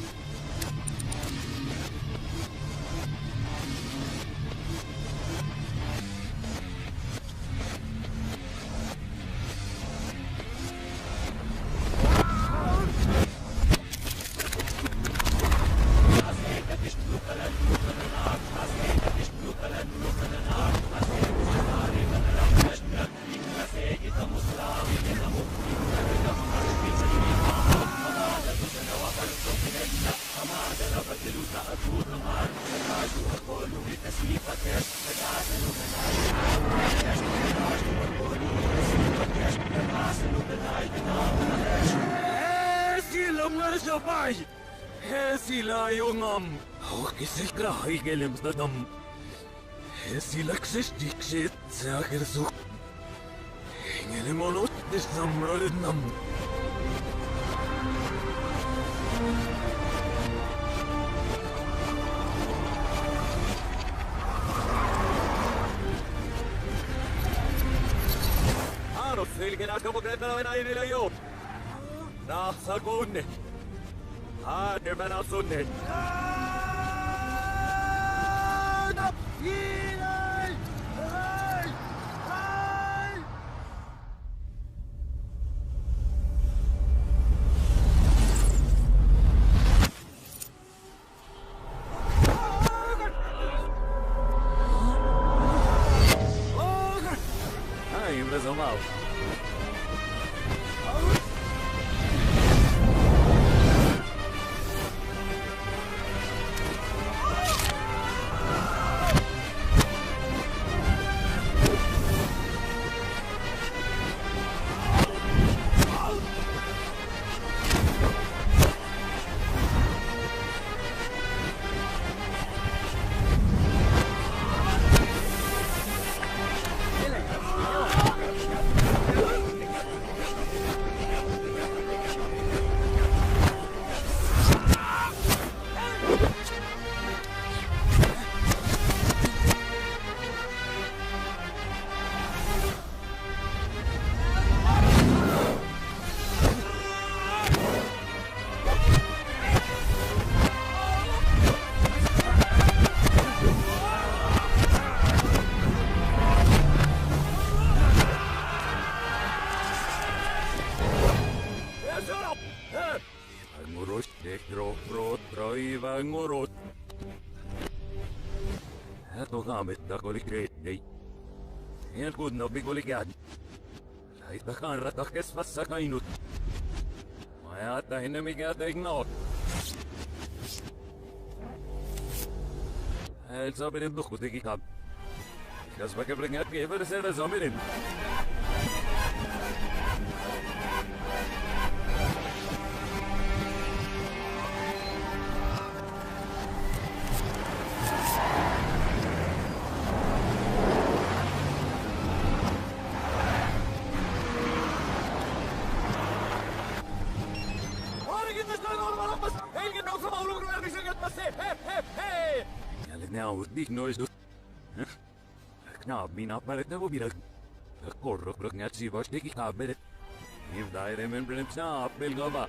Silam nga sabay! Sila yung kisay krahay gelim sa dam. Sila ksistik shit sa kirsuk. Gelim onot dis samralid nam. Ano, silgin ako magkita na ay nila yun. Nasa gunne. Hadi ben asunne. Ay, impresionado. Ngurus dekro pro troiva ngurut. Eto gamit na kolikret day. Yan kud na biguligad. Ay takan ratakes pas sa kainut. Maya tayo namigata ignot. El sabi rin dukko tikikab. Kas bakabringat kaya sa sabi rin. now dik noise do. Knap mina palet na bobira. Korro kroknat si bosh dik kabel. If I remember him snap belgaba.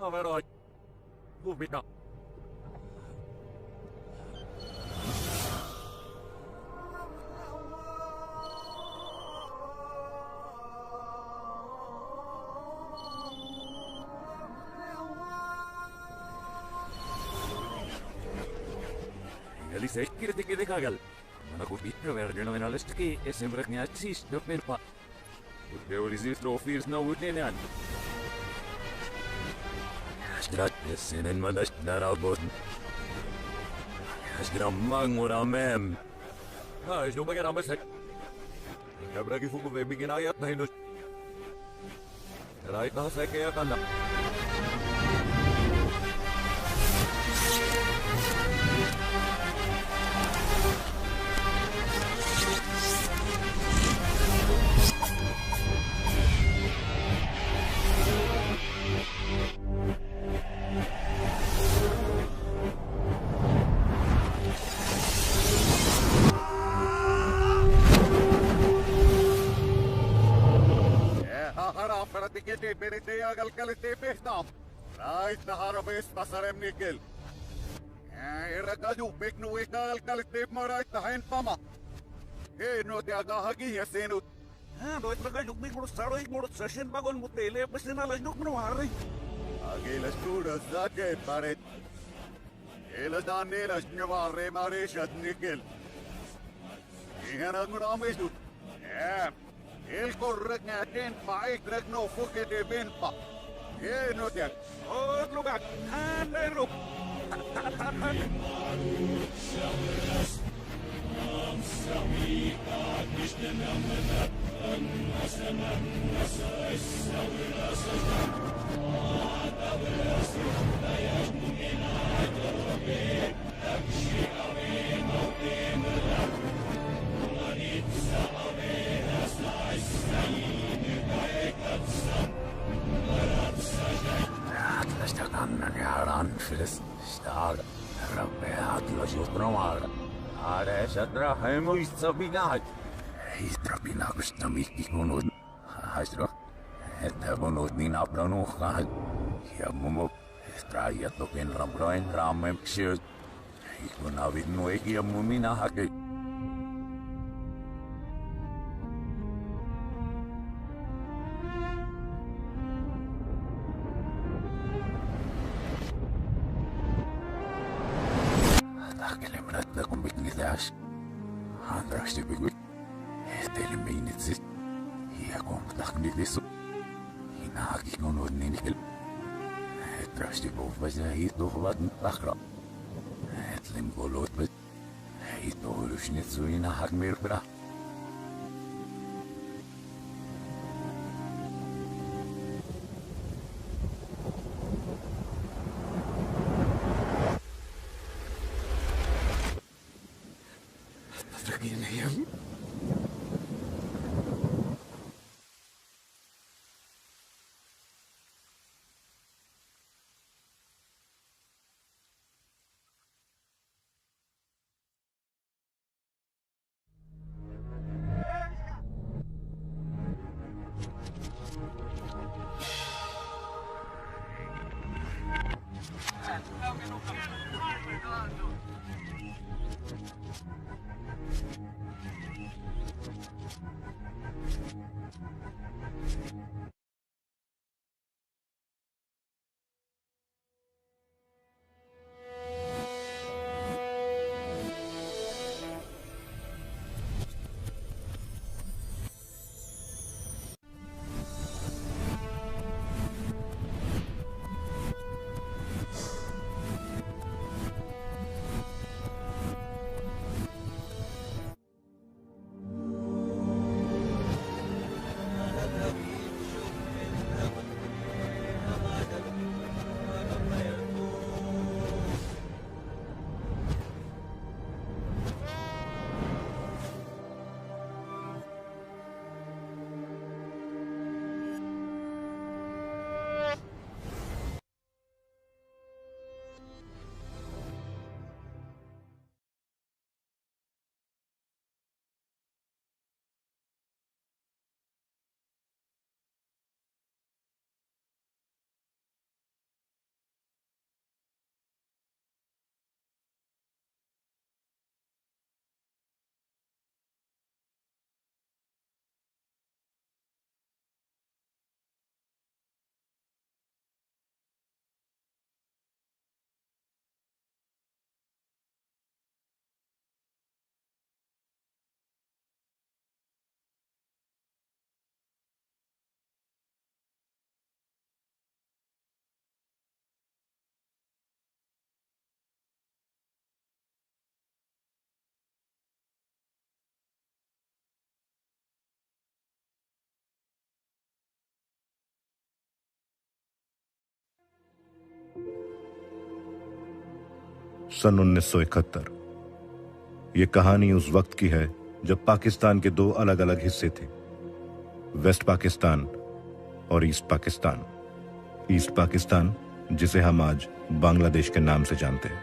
Overall. Move it now. Eli sekkir teki kagal. Mana kun pitkä verran on alestakin esimerkiksi näyttäisi nopeampa. Mutta olisi trofiis nautineen. Strategissen en man das daraboten. Skramang ora mem. Is no baga ramas. Ya bragi fuku be bigin ayat nahin. Right na sa kaya kana. Tikete perite ja kalkalite pehtaam. Raita harvis pasarem nikel. Era kaju peknu ikal kalite maraita hen pama. No te agahagi ya senut. Doit baga jukmi murus saroy murus session bagon mutele pesina las nuk no hari. Agelas turas zake paret. Elas danelas nyavare mareshat nikel. Ihan aguramestu. El correct natin paik rek no fuke de benpa. No te. Oh, lugar. Nero. Tästä kannan ja ranfilis. Stag. Rappeat los jutnomaga. Adeessa trahe muista pinat. Histra pinakusta mikki kunut. Haistro. Että kunut niin apranuhkaan. Ja mumu. Straija tokin ramroin rammemksiöt. Ikun avit nueki ja mumina hake. Andraksi pykut. Teille meinitsis. Ja kontaktilissu. Hinahaki kunut niinikkel. Trasti puhvaisia hiituhvat takra. Etlim kolot vet. Hiituhulysnitsu hinahak mirpra. सन 1971। यह कहानी उस वक्त की है जब पाकिस्तान के दो अलग अलग हिस्से थे, वेस्ट पाकिस्तान और ईस्ट पाकिस्तान। ईस्ट पाकिस्तान जिसे हम आज बांग्लादेश के नाम से जानते हैं।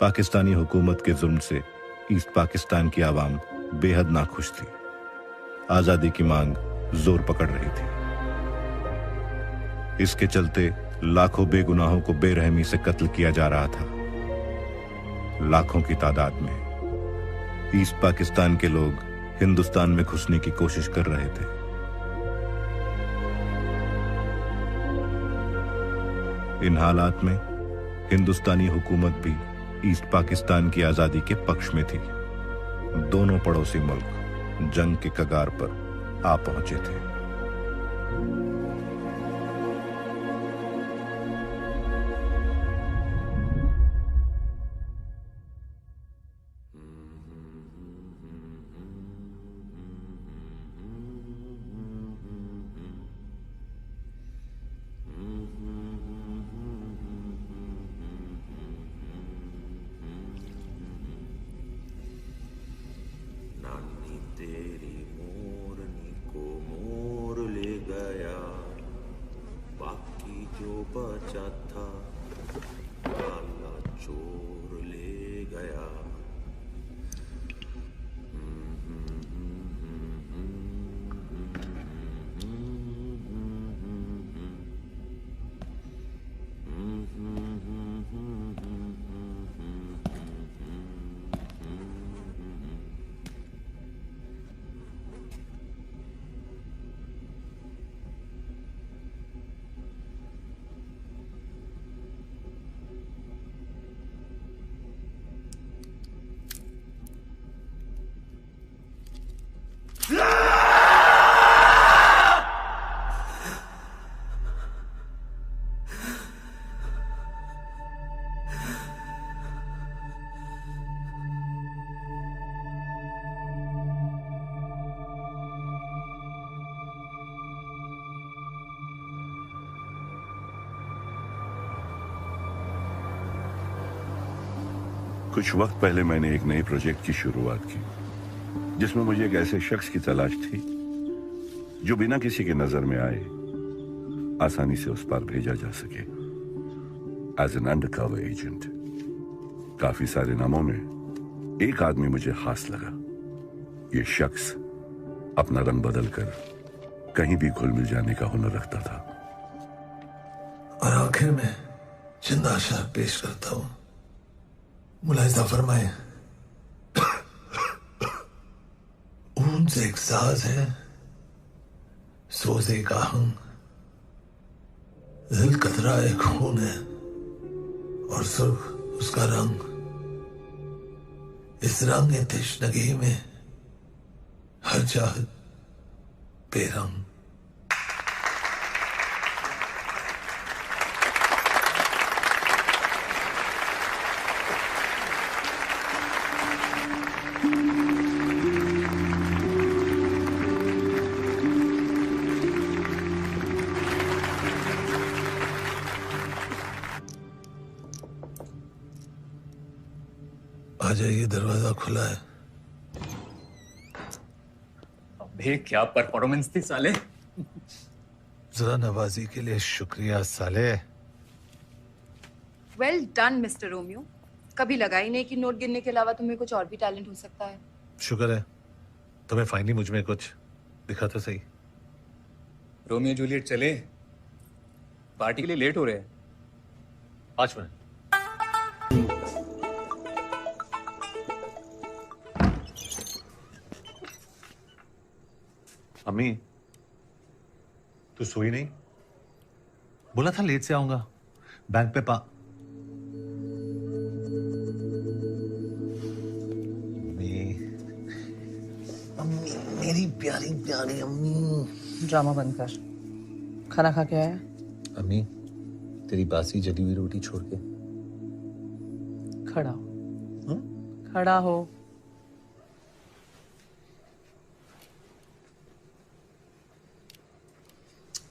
पाकिस्तानी हुकूमत के जुल्म से ईस्ट पाकिस्तान की आवाम बेहद नाखुश थी। आजादी की मांग जोर पकड़ रही थी। इसके चलते लाखों बेगुनाहों को बेरहमी से कत्ल किया जा रहा था। लाखों की तादाद में ईस्ट पाकिस्तान के लोग हिंदुस्तान में घुसने की कोशिश कर रहे थे। इन हालात में हिंदुस्तानी हुकूमत भी ईस्ट पाकिस्तान की आजादी के पक्ष में थी। दोनों पड़ोसी मुल्क जंग के कगार पर आ पहुंचे थे। कुछ वक्त पहले मैंने एक नए प्रोजेक्ट की शुरुआत की, जिसमें मुझे एक ऐसे शख्स की तलाश थी जो बिना किसी के नजर में आए आसानी से उस पार भेजा जा सके एज एन अंडरकवर एजेंट। काफी सारे नामों में एक आदमी मुझे खास लगा। ये शख्स अपना रंग बदलकर कहीं भी घुल मिल जाने का हुनर रखता था। और आखिर में चंद आशार पेश करता हूं। मुलाहिजा फरमाए, ऊन से एक साज है, सोजे का आहंग, दिल कतरा एक खून है और सुर्ख उसका रंग। इस रंग तश्नगी में हर चाहत बेरंग। आ जाइए, दरवाजा खुला है। अबे क्या परफॉर्मेंस थी साले। जरा नवाजी के लिए शुक्रिया साले। Well done mister Romeo. कभी लगा ही नहीं कि नोट गिनने के अलावा तुम्हें कुछ और भी टैलेंट हो सकता है। शुक्र है तुम्हें फाइनली मुझ में कुछ दिखा तो सही। रोमियो जूलियट चले, पार्टी के लिए लेट हो रहे हैं। 5 मिनट। अम्मी, तू सोई नहीं? बोला था लेट से आऊंगा। बैंक पे अम्मी, मेरी प्यारी प्यारी अम्मी। ड्रामा बंद कर। खाना खा के आया? अम्मी, तेरी बासी जली हुई रोटी छोड़ के। खड़ा हो। खड़ा हो।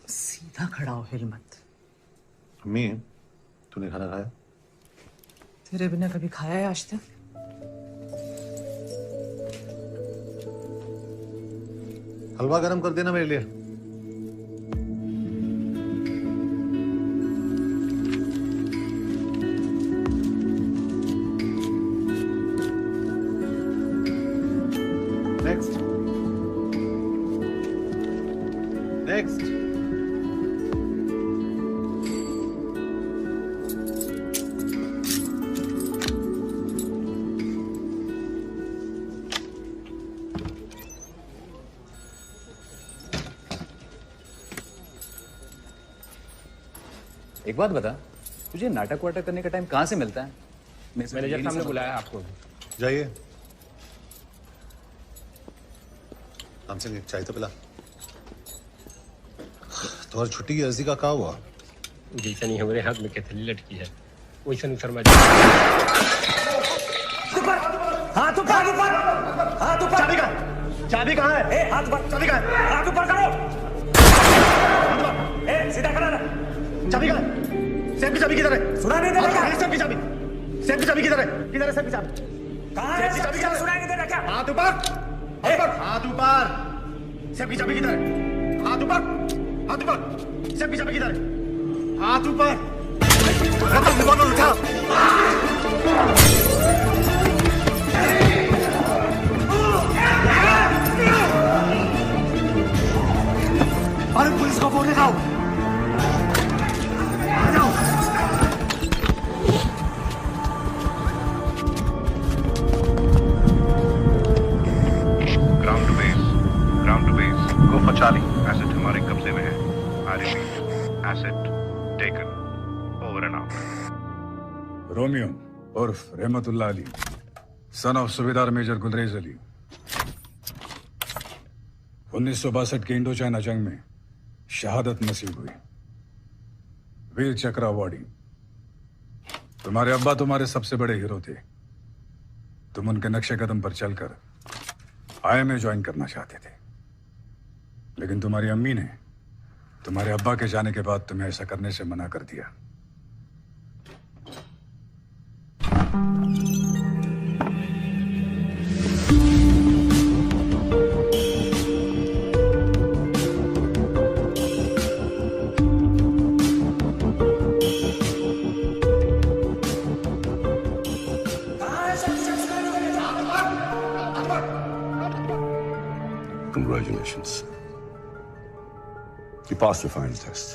सीधा खड़ा हो, हिल मत। अम्मी, तूने खाना खाया? तेरे बिना कभी खाया है आज तक? हलवा गरम कर देना मेरे लिए। Next next. एक बात बता, तुझे नाटक वाटक करने का टाइम कहाँ से मिलता है? मैनेजर साहब ने बुलाया आपको। जाइए। हमसे एक चाय तो पिला। तुम्हारी छुट्टी की अर्जी का क्या हुआ? जैसे नहीं हमारे हाथ में कैथली लटकी है वैसे शर्मा हाथ ऊपर ऊपर हाथ ऊपर। चाबी कहाँ है? ए हाथ ऊपर। चाबी कहाँ है? हाथ ऊपर करो। ए सीधा खड़ा रह। चाबी कहाँ है? सेफ की चाबी किधर है? सुना नहीं दे रहा। सेफ की चाबी। सेफ की चाबी किधर है? किधर है सेफ की चाबी? कहाँ है? सेफ की चाबी सुनाई नहीं दे रहा क्या? हाथ ऊपर। हाथ ऊपर। सेफ की चाबी किधर है? हाथ ऊपर। हाथ ऊपर। सेफ की चाबी किधर है? हाथ ऊपर। उठा। अरे पुलिस को फोन लगाओ। Ground to base go for Charlie. Asset हमारे कब्जे में है। I repeat, asset taken. Over and out. Romeo उर्फ रहमतुल्लाह अली, सन ऑफ सूबेदार मेजर गुलरेज अली, 1962 के इंडो चाइना जंग में शहादत नसीब हुई। वीर चक्र अवॉर्डी। तुम्हारे अब्बा तुम्हारे सबसे बड़े हीरो थे। तुम उनके नक्शे कदम पर चलकर आई में ज्वाइन करना चाहते थे, लेकिन तुम्हारी अम्मी ने तुम्हारे अब्बा के जाने के बाद तुम्हें ऐसा करने से मना कर दिया। Congratulations. You passed the final test.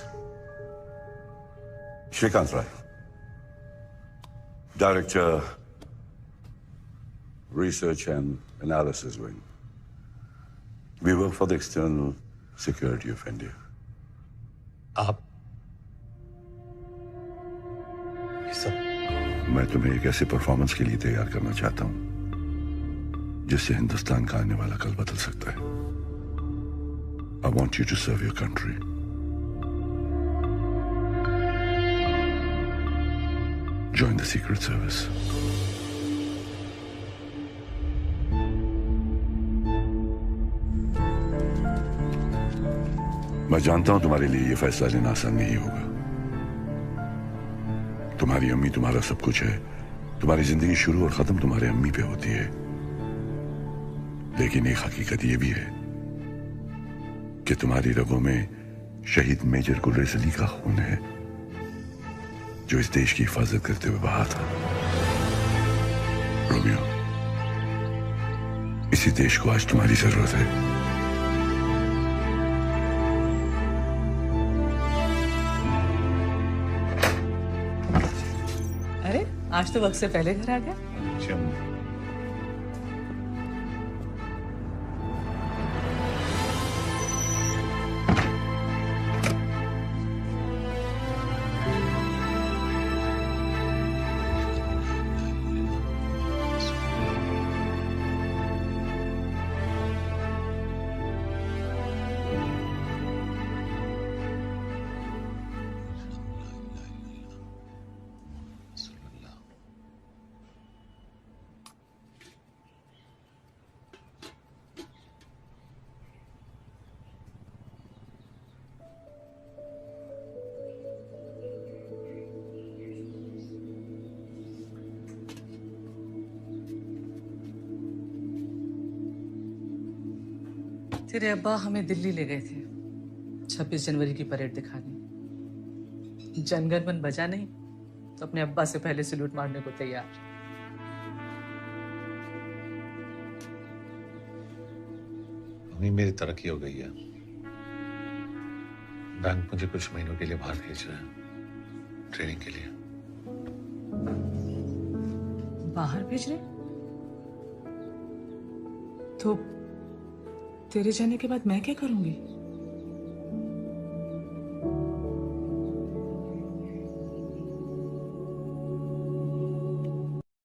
Shrikant Rai, Director, Research and Analysis Wing. We work for the external security of India. आप मैं तुम्हें एक ऐसे परफॉर्मेंस के लिए तैयार करना चाहता हूं जिससे हिंदुस्तान का आने वाला कल बदल सकता है। I want you to serve your country. Join the Secret Service. मैं जानता हूं तुम्हारे लिए यह फैसला लेना आसान नहीं होगा। तुम्हारी अम्मी तुम्हारा सब कुछ है। तुम्हारी जिंदगी शुरू और खत्म तुम्हारे अम्मी पे होती है। लेकिन एक हकीकत यह भी है कि तुम्हारी रगों में शहीद मेजर गुलरेज अली का खून है, जो इस देश की हिफाजत करते हुए बहा था। रोमियो, इसी देश को आज तुम्हारी जरूरत है। अरे आज तो वक्त से पहले घर आ गया। तेरे अब्बा हमें दिल्ली ले गए थे 26 जनवरी की परेड दिखाने। जनगण मन बजा नहीं तो अपने अब्बा से पहले सैल्यूट मारने को तैयार। मम्मी मेरी तरक्की हो गई है। बैंक मुझे कुछ महीनों के लिए बाहर भेज रहा है ट्रेनिंग के लिए। बाहर भेज रहे? तो तेरे जाने के बाद मैं क्या करूंगी?